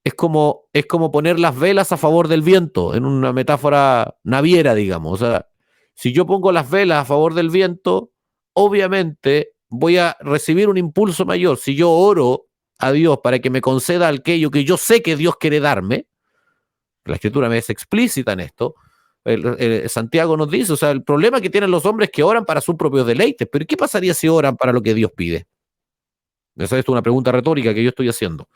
es como poner las velas a favor del viento, en una metáfora naviera, digamos. O sea, si yo pongo las velas a favor del viento, obviamente voy a recibir un impulso mayor. Si yo oro a Dios para que me conceda aquello que yo sé que Dios quiere darme, la Escritura me es explícita en esto. Santiago nos dice, o sea, el problema que tienen los hombres es que oran para sus propios deleites, pero ¿qué pasaría si oran para lo que Dios pide? Esa es una pregunta retórica que yo estoy haciendo.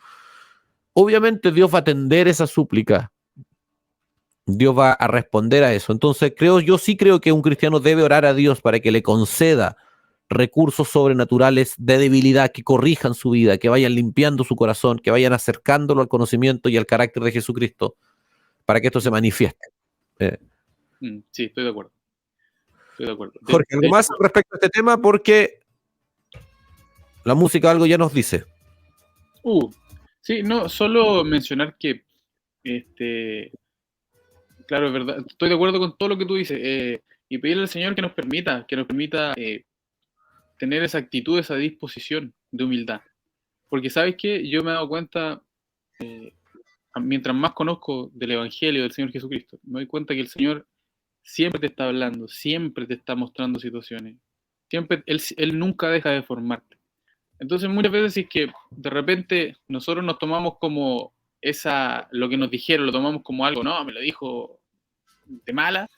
Obviamente Dios va a atender esa súplica, Dios va a responder a eso. Entonces yo sí creo que un cristiano debe orar a Dios para que le conceda recursos sobrenaturales de debilidad que corrijan su vida, que vayan limpiando su corazón, que vayan acercándolo al conocimiento y al carácter de Jesucristo, para que esto se manifieste. Sí, estoy de acuerdo. Jorge, ¿algo más respecto a este tema? Porque la música algo ya nos dice. Sí, no, solo mencionar que, claro, es verdad, estoy de acuerdo con todo lo que tú dices, y pedirle al Señor que nos permita tener esa actitud, esa disposición de humildad. Porque, ¿sabes qué? Yo me he dado cuenta, mientras más conozco del Evangelio del Señor Jesucristo, me doy cuenta que el Señor siempre te está hablando, siempre te está mostrando situaciones, siempre, Él nunca deja de formarte. Entonces muchas veces es que de repente nosotros nos tomamos como lo que nos dijeron, lo tomamos como algo, no, me lo dijo de mala.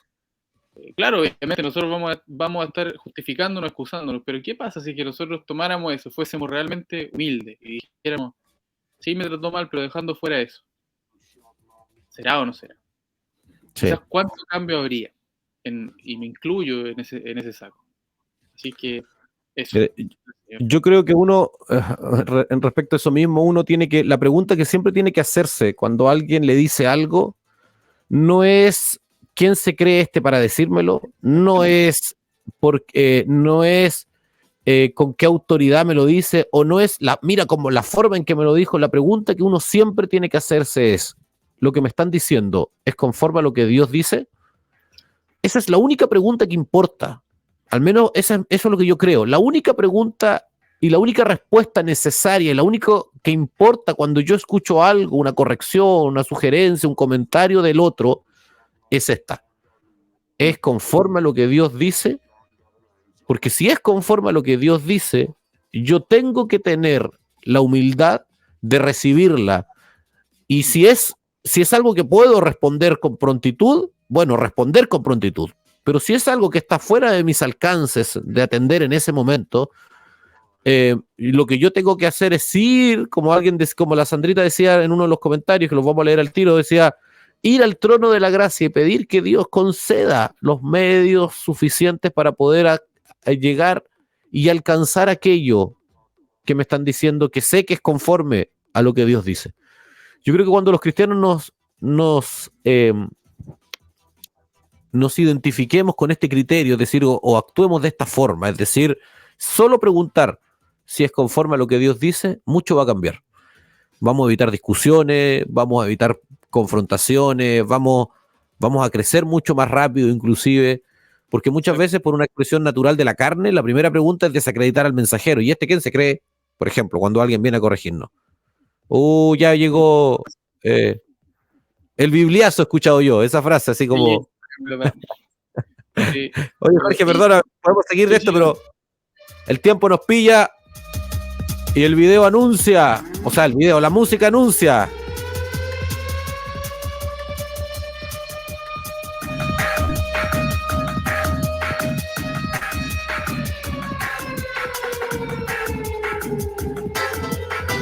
Claro, obviamente nosotros vamos a estar justificándonos, excusándonos, pero ¿qué pasa si que nosotros tomáramos eso, fuésemos realmente humildes y dijéramos, sí, me trató mal, pero dejando fuera eso? ¿Será o no será? Sí. Quizás cuánto cambio habría, y me incluyo en ese saco. Así que eso. Yo creo que uno, en respecto a eso mismo, la pregunta que siempre tiene que hacerse cuando alguien le dice algo, no es quién se cree para decírmelo, no es con qué autoridad me lo dice, o no es mira como la forma en que me lo dijo. La pregunta que uno siempre tiene que hacerse es, ¿lo que me están diciendo es conforme a lo que Dios dice? Esa es la única pregunta que importa. Al menos eso es lo que yo creo. La única pregunta y la única respuesta necesaria, y la única que importa cuando yo escucho algo, una corrección, una sugerencia, un comentario del otro, es esta. ¿Es conforme a lo que Dios dice? Porque si es conforme a lo que Dios dice, yo tengo que tener la humildad de recibirla. Y si es algo que puedo responder con prontitud, bueno, responder con prontitud. Pero si es algo que está fuera de mis alcances de atender en ese momento, lo que yo tengo que hacer es ir, como la Sandrita decía en uno de los comentarios, que los vamos a leer al tiro, decía, ir al trono de la gracia y pedir que Dios conceda los medios suficientes para poder llegar y alcanzar aquello que me están diciendo, que sé que es conforme a lo que Dios dice. Yo creo que cuando los cristianos nos identifiquemos con este criterio, es decir, o actuemos de esta forma, es decir, solo preguntar si es conforme a lo que Dios dice, mucho va a cambiar. Vamos a evitar discusiones, vamos a evitar confrontaciones, vamos a crecer mucho más rápido inclusive, porque muchas veces por una expresión natural de la carne, la primera pregunta es desacreditar al mensajero. ¿Y quién se cree? Por ejemplo, cuando alguien viene a corregirnos. Ya llegó el bibliazo, he escuchado yo, esa frase así como... Sí. Oye, Jorge, perdona, podemos seguir de esto, pero el tiempo nos pilla y el video anuncia, la música anuncia.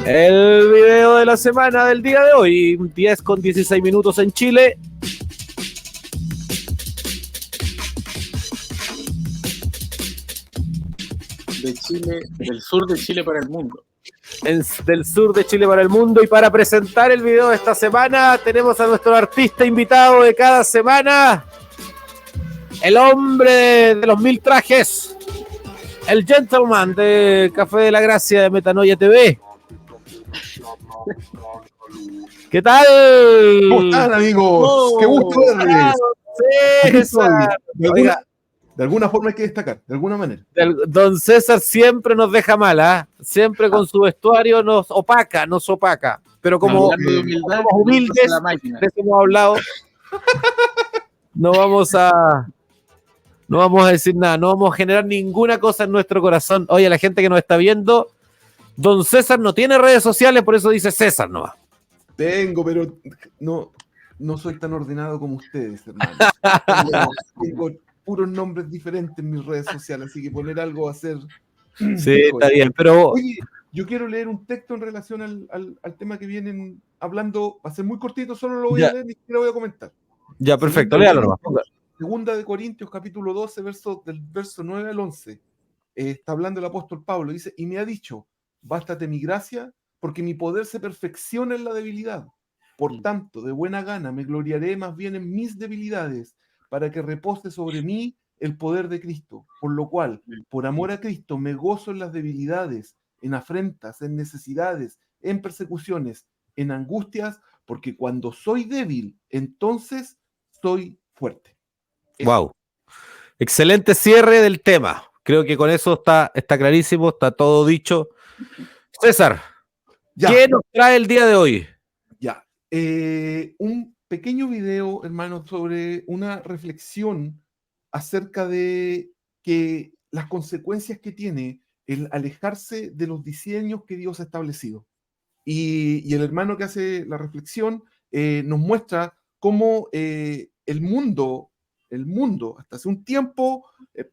El video de la semana del día de hoy, 10:16 en Chile. Del sur de Chile para el mundo. Del sur de Chile para el mundo. Y para presentar el video de esta semana, tenemos a nuestro artista invitado de cada semana, el hombre de los 1000 trajes, el gentleman de Café de la Gracia de Metanoia TV. ¿Qué tal? ¿Cómo están, amigos? ¡Qué gusto verles! César. Oiga, De alguna forma hay que destacar, de alguna manera. Don César siempre nos deja mal, ¿ah? Siempre con su vestuario nos opaca. Pero como Hablando de humildad, somos humildes, la máquina. de eso hemos hablado, no vamos a decir nada, no vamos a generar ninguna cosa en nuestro corazón. Oye, la gente que nos está viendo, Don César no tiene redes sociales, por eso dice César nomás. Tengo, pero no soy tan ordenado como ustedes, hermano. Tengo puros nombres diferentes en mis redes sociales, así que poner algo va a ser... Sí, está bien, pero... Oye, yo quiero leer un texto en relación al tema que vienen hablando, va a ser muy cortito, solo lo voy a leer, ni siquiera voy a comentar. Ya, perfecto, léalo nomás. Segunda de Corintios, capítulo 12, del verso 9 al 11. Está hablando el apóstol Pablo, dice, y me ha dicho, bástate mi gracia, porque mi poder se perfecciona en la debilidad. Por tanto, de buena gana me gloriaré más bien en mis debilidades, para que repose sobre mí el poder de Cristo. Por lo cual, por amor a Cristo, me gozo en las debilidades, en afrentas, en necesidades, en persecuciones, en angustias, porque cuando soy débil, entonces soy fuerte. Wow. Excelente cierre del tema. Creo que con eso está clarísimo, está todo dicho. César, ¿qué nos trae el día de hoy? Ya. Un pequeño video, hermano, sobre una reflexión acerca de que las consecuencias que tiene el alejarse de los diseños que Dios ha establecido. Y el hermano que hace la reflexión nos muestra cómo el mundo, hasta hace un tiempo,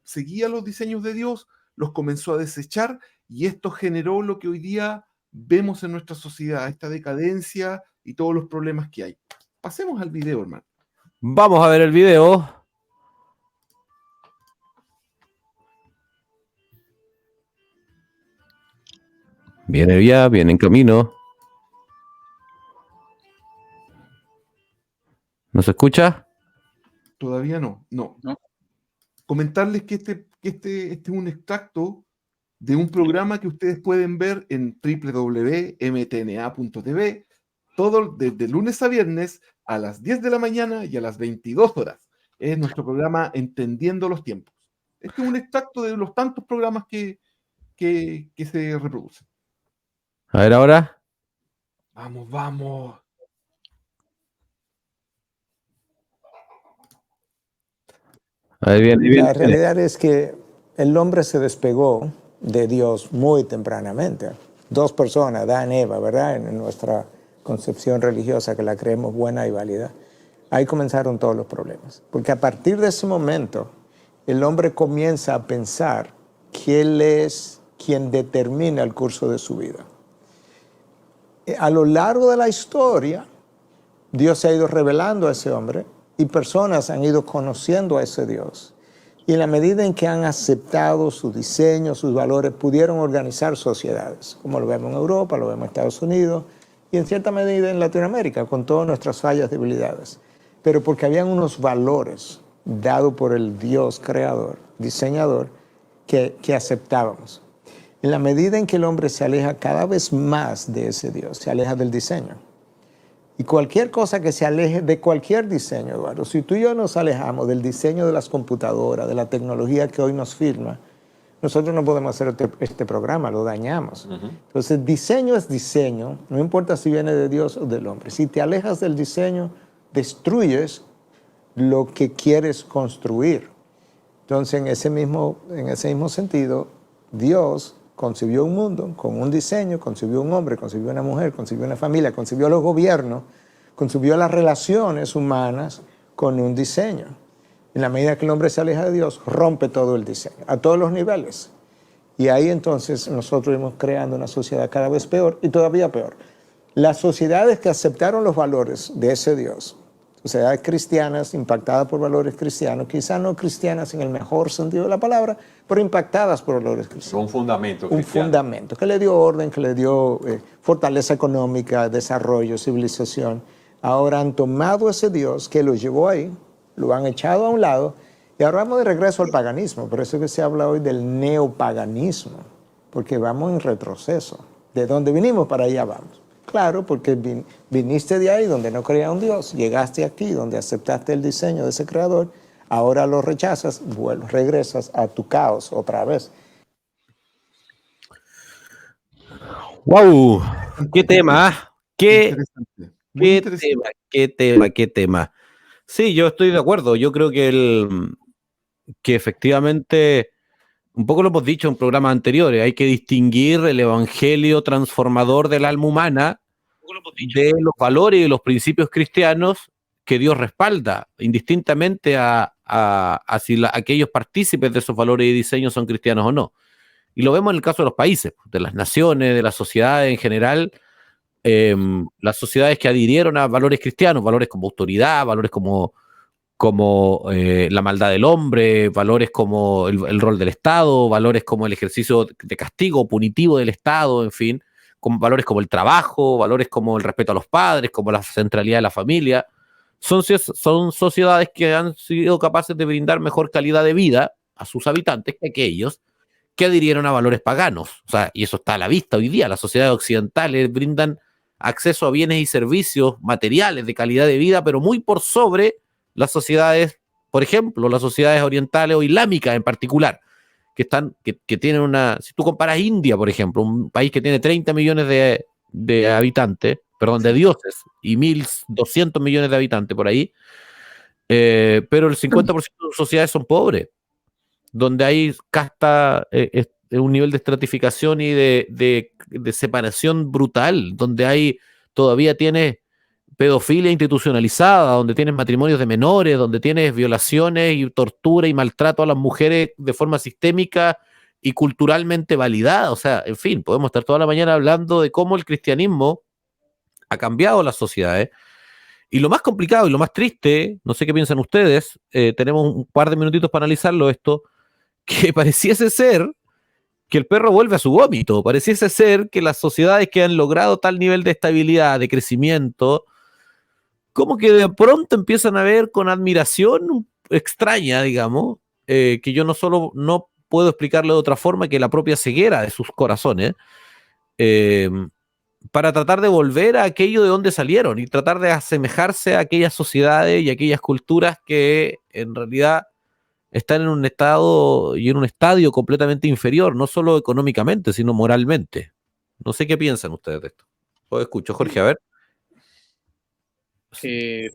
seguía los diseños de Dios, los comenzó a desechar, y esto generó lo que hoy día vemos en nuestra sociedad, esta decadencia y todos los problemas que hay. Pasemos al video, hermano. Vamos a ver el video. Viene ya, viene en camino. ¿No se escucha? Todavía no. Comentarles que este es un extracto de un programa que ustedes pueden ver en www.mtna.tv, todo desde lunes a viernes a las 10 de la mañana y a las 22 horas. Es nuestro programa Entendiendo los Tiempos. Este es un extracto de los tantos programas que se reproducen. A ver ahora. Vamos. Ahí viene. La realidad es que el hombre se despegó de Dios muy tempranamente. Dos personas, Adán y Eva, ¿verdad? En nuestra concepción religiosa, que la creemos buena y válida. Ahí comenzaron todos los problemas. Porque a partir de ese momento, el hombre comienza a pensar que él es quien determina el curso de su vida. A lo largo de la historia, Dios se ha ido revelando a ese hombre y personas han ido conociendo a ese Dios. Y en la medida en que han aceptado su diseño, sus valores, pudieron organizar sociedades, como lo vemos en Europa, lo vemos en Estados Unidos y en cierta medida en Latinoamérica, con todas nuestras fallas, debilidades. Pero porque habían unos valores dados por el Dios creador, diseñador, que aceptábamos. En la medida en que el hombre se aleja cada vez más de ese Dios, se aleja del diseño. Y cualquier cosa que se aleje de cualquier diseño, Eduardo, si tú y yo nos alejamos del diseño de las computadoras, de la tecnología que hoy nos firma, nosotros no podemos hacer este programa, lo dañamos. Entonces, diseño es diseño, no importa si viene de Dios o del hombre. Si te alejas del diseño, destruyes lo que quieres construir. Entonces, en ese mismo sentido, Dios concibió un mundo con un diseño, concibió un hombre, concibió una mujer, concibió una familia, concibió los gobiernos, concibió las relaciones humanas con un diseño. En la medida que el hombre se aleja de Dios, rompe todo el diseño, a todos los niveles. Y ahí entonces nosotros íbamos creando una sociedad cada vez peor y todavía peor. Las sociedades que aceptaron los valores de ese Dios, sociedades cristianas impactadas por valores cristianos, quizás no cristianas en el mejor sentido de la palabra, pero impactadas por valores cristianos. Un fundamento cristiano. Un fundamento que le dio orden, que le dio fortaleza económica, desarrollo, civilización. Ahora han tomado ese Dios que lo llevó ahí, lo han echado a un lado y ahora vamos de regreso al paganismo. Por eso es que se habla hoy del neopaganismo, porque vamos en retroceso. De donde vinimos para allá vamos. Claro, porque viniste de ahí donde no creía un Dios, llegaste aquí donde aceptaste el diseño de ese creador, Ahora lo rechazas, regresas a tu caos otra vez. ¡Wow! ¡Qué tema! ¿Ah? Interesante. Muy ¿Qué interesante. qué tema! Sí, yo estoy de acuerdo. Yo creo que efectivamente, un poco lo hemos dicho en programas anteriores, hay que distinguir el evangelio transformador del alma humana de los valores y los principios cristianos que Dios respalda, indistintamente a si aquellos partícipes de esos valores y diseños son cristianos o no. Y lo vemos en el caso de los países, de las naciones, de las sociedades en general. Las sociedades que adhirieron a valores cristianos, valores como autoridad, valores como la maldad del hombre, valores como el rol del Estado, valores como el ejercicio de castigo punitivo del Estado, en fin, con valores como el trabajo, valores como el respeto a los padres, como la centralidad de la familia. Son sociedades que han sido capaces de brindar mejor calidad de vida a sus habitantes que aquellos que adhirieron a valores paganos. O sea, y eso está a la vista hoy día. Las sociedades occidentales brindan acceso a bienes y servicios materiales de calidad de vida, pero muy por sobre las sociedades, por ejemplo, las sociedades orientales o islámicas en particular, que tienen una... Si tú comparas India, por ejemplo, un país que tiene 30 millones de habitantes, perdón, de dioses, y 1.200 millones de habitantes por ahí, pero el 50% de sus sociedades son pobres, donde hay casta, un nivel de estratificación y de separación brutal, donde hay todavía tienes pedofilia institucionalizada, donde tienes matrimonios de menores, donde tienes violaciones y tortura y maltrato a las mujeres de forma sistémica y culturalmente validada. O sea, en fin, podemos estar toda la mañana hablando de cómo el cristianismo ha cambiado las sociedades. Y lo más complicado y lo más triste, no sé qué piensan ustedes, tenemos un par de minutitos para analizarlo esto, que pareciese ser que el perro vuelve a su vómito, pareciese ser que las sociedades que han logrado tal nivel de estabilidad, de crecimiento, como que de pronto empiezan a ver con admiración extraña, digamos, que yo no puedo explicarle de otra forma que la propia ceguera de sus corazones, eh, para tratar de volver a aquello de donde salieron y tratar de asemejarse a aquellas sociedades y aquellas culturas que en realidad están en un estado y en un estadio completamente inferior, no solo económicamente, sino moralmente. No sé qué piensan ustedes de esto. Os escucho, Jorge, a ver. Sí,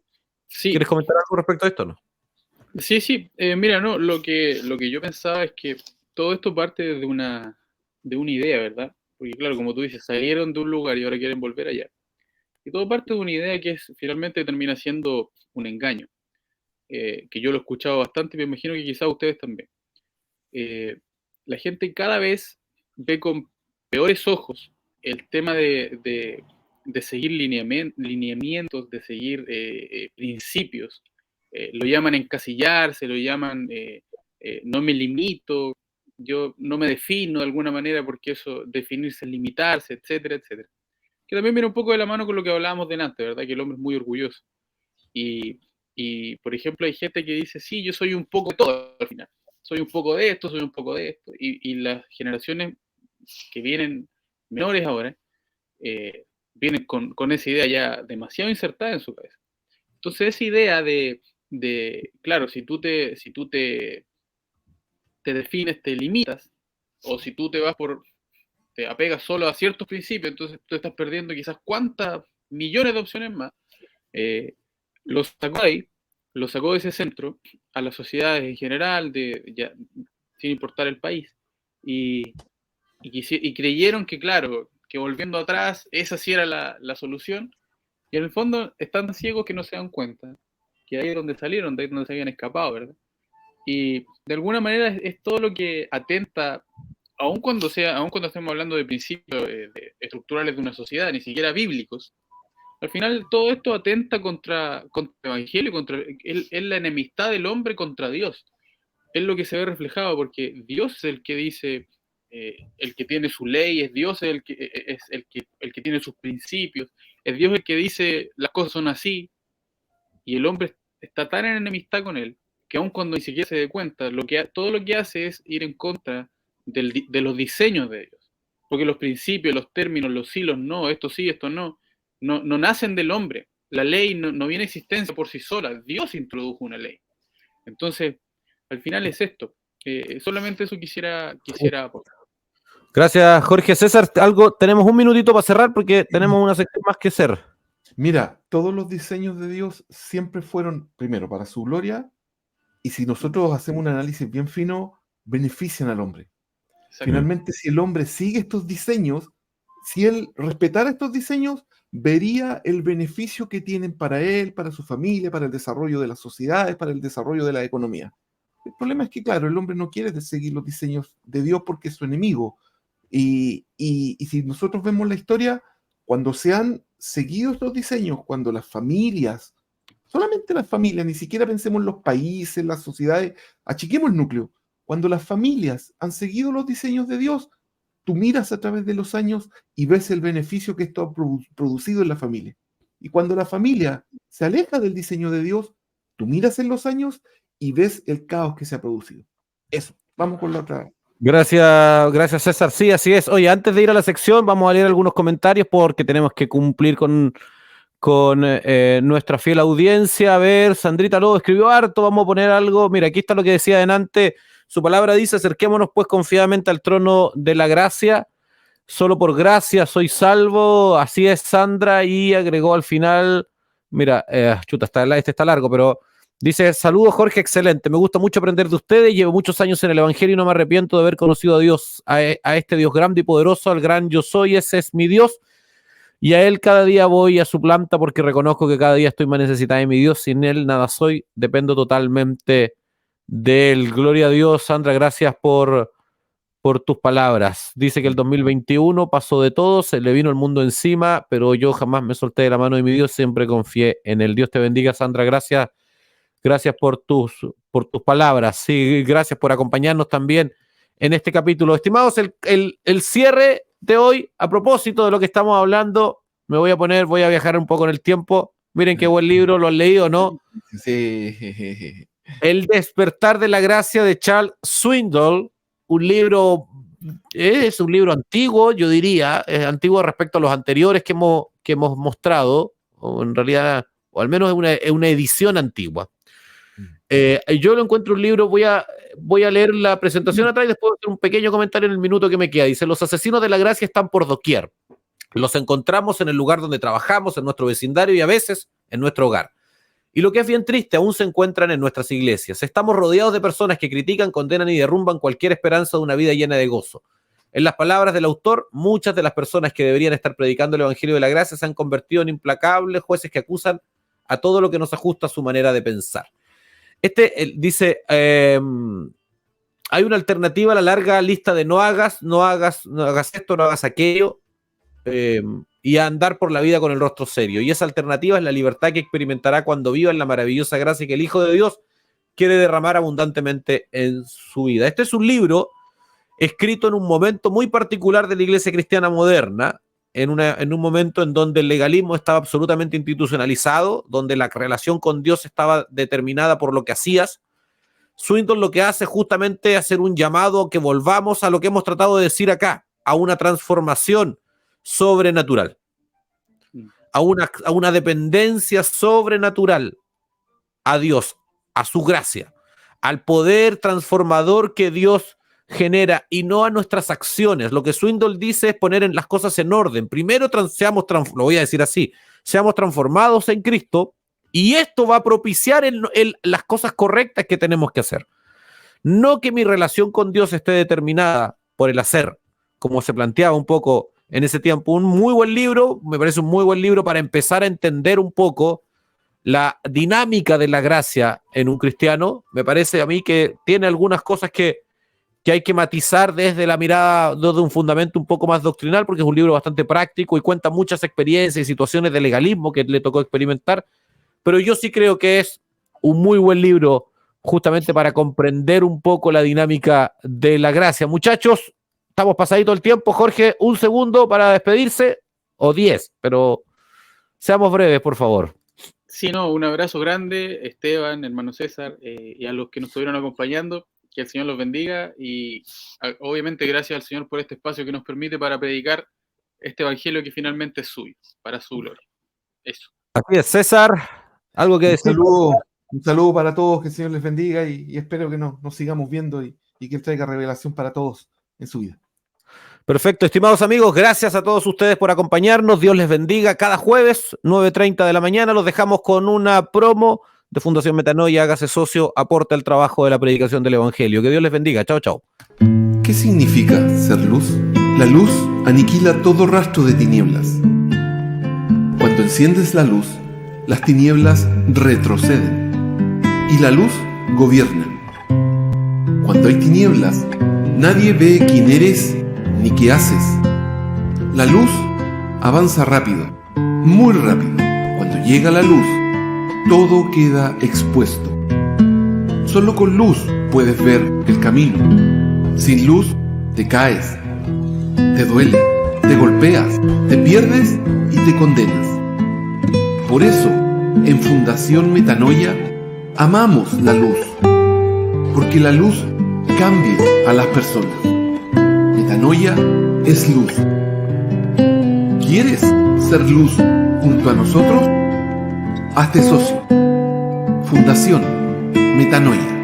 ¿Quieres comentar algo respecto a esto o no? sí. Mira, no, lo que yo pensaba es que todo esto parte de una idea, ¿verdad? Porque claro, como tú dices, salieron de un lugar y ahora quieren volver allá. Y todo parte de una idea que finalmente termina siendo un engaño. Que yo lo he escuchado bastante y me imagino que quizás ustedes también. La gente cada vez ve con peores ojos el tema de seguir lineamientos, de seguir principios. Lo llaman encasillarse, lo llaman no me limito, yo no me defino de alguna manera porque eso, definirse es limitarse, etcétera, etcétera. Que también viene un poco de la mano con lo que hablábamos delante, ¿verdad? Que el hombre es muy orgulloso. Y, por ejemplo, hay gente que dice, sí, yo soy un poco de todo al final. Soy un poco de esto, soy un poco de esto. Y las generaciones que vienen menores ahora, vienen con esa idea ya demasiado insertada en su cabeza. Entonces, esa idea claro, si tú te defines, te limitas, o si tú te apegas solo a ciertos principios, entonces tú estás perdiendo quizás cuántas millones de opciones más. Lo sacó ahí, lo sacó de ese centro a las sociedades en general, sin importar el país, y creyeron que, claro, que volviendo atrás, esa sí era la solución, y en el fondo están ciegos que no se dan cuenta, que ahí es donde salieron, de ahí es donde se habían escapado, ¿verdad? Y de alguna manera es todo lo que atenta, aun cuando estemos hablando de principios estructurales de una sociedad, ni siquiera bíblicos. Al final todo esto atenta contra el Evangelio, es la enemistad del hombre contra Dios. Es lo que se ve reflejado, porque Dios es el que dice, el que tiene su ley, es Dios el que tiene sus principios, es Dios el que dice las cosas son así, y el hombre está tan en enemistad con él, que aun cuando ni siquiera se dé cuenta, todo lo que hace es ir en contra de los diseños de Dios. Porque los principios, los términos, los sí, los no, esto sí, esto no nacen del hombre. La ley no viene a existencia por sí sola. Dios introdujo una ley. Entonces, al final es esto. Solamente eso quisiera aportar. Gracias, Jorge. César, tenemos un minutito para cerrar porque tenemos una sección más que hacer. Mira, todos los diseños de Dios siempre fueron, primero, para su gloria, y si nosotros hacemos un análisis bien fino, benefician al hombre. Finalmente, si el hombre sigue estos diseños, si él respetara estos diseños, vería el beneficio que tienen para él, para su familia, para el desarrollo de las sociedades, para el desarrollo de la economía. El problema es que, claro, el hombre no quiere seguir los diseños de Dios porque es su enemigo. Y si nosotros vemos la historia, cuando se han seguido estos diseños, cuando las familias, solamente las familias, ni siquiera pensemos en los países, las sociedades, achiquemos el núcleo. Cuando las familias han seguido los diseños de Dios, tú miras a través de los años y ves el beneficio que esto ha producido en la familia. Y cuando la familia se aleja del diseño de Dios, tú miras en los años y ves el caos que se ha producido. Eso, vamos con la otra. Gracias César. Sí, así es. Oye, antes de ir a la sección, vamos a leer algunos comentarios porque tenemos que cumplir con nuestra fiel audiencia. A ver, Sandrita Lobo escribió harto, vamos a poner algo. Mira, aquí está lo que decía adelante. Su palabra dice: acerquémonos pues confiadamente al trono de la gracia. Solo por gracia soy salvo. Así es, Sandra. Y agregó al final, mira, este está largo, pero dice: saludos Jorge, excelente, me gusta mucho aprender de ustedes, llevo muchos años en el evangelio y no me arrepiento de haber conocido a Dios, a este Dios grande y poderoso, al gran yo soy, ese es mi Dios, y a Él cada día voy a su planta porque reconozco que cada día estoy más necesitada de mi Dios, sin Él nada soy, dependo totalmente de Él. Gloria a Dios. Sandra, gracias por tus palabras. Dice que el 2021 pasó de todo, se le vino el mundo encima, pero yo jamás me solté de la mano de mi Dios, siempre confié en Él. Dios te bendiga, Sandra, gracias por tus palabras. Sí, gracias por acompañarnos también en este capítulo. Estimados, el cierre de hoy, a propósito de lo que estamos hablando, voy a viajar un poco en el tiempo. Miren qué buen libro, ¿lo han leído o no? Sí. El despertar de la gracia de Charles Swindoll, es un libro antiguo, yo diría, es antiguo respecto a los anteriores que hemos mostrado, o en realidad, o al menos es una edición antigua. Yo lo encuentro un libro, voy a leer la presentación atrás y después hacer un pequeño comentario en el minuto que me queda. Dice: los asesinos de la gracia están por doquier. Los encontramos en el lugar donde trabajamos, en nuestro vecindario y a veces en nuestro hogar. Y lo que es bien triste, aún se encuentran en nuestras iglesias. Estamos rodeados de personas que critican, condenan y derrumban cualquier esperanza de una vida llena de gozo. En las palabras del autor, muchas de las personas que deberían estar predicando el evangelio de la gracia se han convertido en implacables jueces que acusan a todo lo que nos ajusta a su manera de pensar. Dice, hay una alternativa a la larga lista de no hagas esto, no hagas aquello, y a andar por la vida con el rostro serio. Y esa alternativa es la libertad que experimentará cuando viva en la maravillosa gracia que el Hijo de Dios quiere derramar abundantemente en su vida. Este es un libro escrito en un momento muy particular de la iglesia cristiana moderna, en un momento en donde el legalismo estaba absolutamente institucionalizado, donde la relación con Dios estaba determinada por lo que hacías. Swindoll lo que hace es justamente hacer un llamado a que volvamos a lo que hemos tratado de decir acá, a una transformación sobrenatural, a una dependencia sobrenatural a Dios, a su gracia, al poder transformador que Dios genera y no a nuestras acciones. Lo que Swindoll dice es poner las cosas en orden. Primero lo voy a decir así, seamos transformados en Cristo y esto va a propiciar las cosas correctas que tenemos que hacer. No que mi relación con Dios esté determinada por el hacer, como se planteaba un poco en ese tiempo. Un muy buen libro, me parece un muy buen libro para empezar a entender un poco la dinámica de la gracia en un cristiano. Me parece a mí que tiene algunas cosas que hay que matizar desde la mirada, desde un fundamento un poco más doctrinal, porque es un libro bastante práctico y cuenta muchas experiencias y situaciones de legalismo que le tocó experimentar, pero yo sí creo que es un muy buen libro justamente para comprender un poco la dinámica de la gracia. Muchachos, estamos pasadito el tiempo. Jorge, un segundo para despedirse, o 10, pero seamos breves, por favor. Sí, no, un abrazo grande, Esteban, hermano César, y a los que nos estuvieron acompañando. Que el Señor los bendiga y obviamente gracias al Señor por este espacio que nos permite para predicar este evangelio que finalmente es suyo, para su gloria. Eso. Así es, César, algo que decir. Un saludo para todos, que el Señor les bendiga y espero que nos sigamos viendo y que Él traiga revelación para todos en su vida. Perfecto, estimados amigos, gracias a todos ustedes por acompañarnos. Dios les bendiga. Cada jueves, 9:30 de la mañana, los dejamos con una promo de Fundación Metanoia. Hágase socio, aporta el trabajo de la predicación del Evangelio. Que Dios les bendiga. Chao, chao. ¿Qué significa ser luz? La luz aniquila todo rastro de tinieblas. Cuando enciendes la luz, las tinieblas retroceden y la luz gobierna. Cuando hay tinieblas, nadie ve quién eres ni qué haces. La luz avanza rápido, muy rápido. Cuando llega la luz, todo queda expuesto. Solo con luz puedes ver el camino. Sin luz, te caes, te duele, te golpeas, te pierdes y te condenas. Por eso, en Fundación Metanoia, amamos la luz, porque la luz cambia a las personas. Metanoia es luz. ¿Quieres ser luz junto a nosotros? Hazte socio. Fundación Metanoia.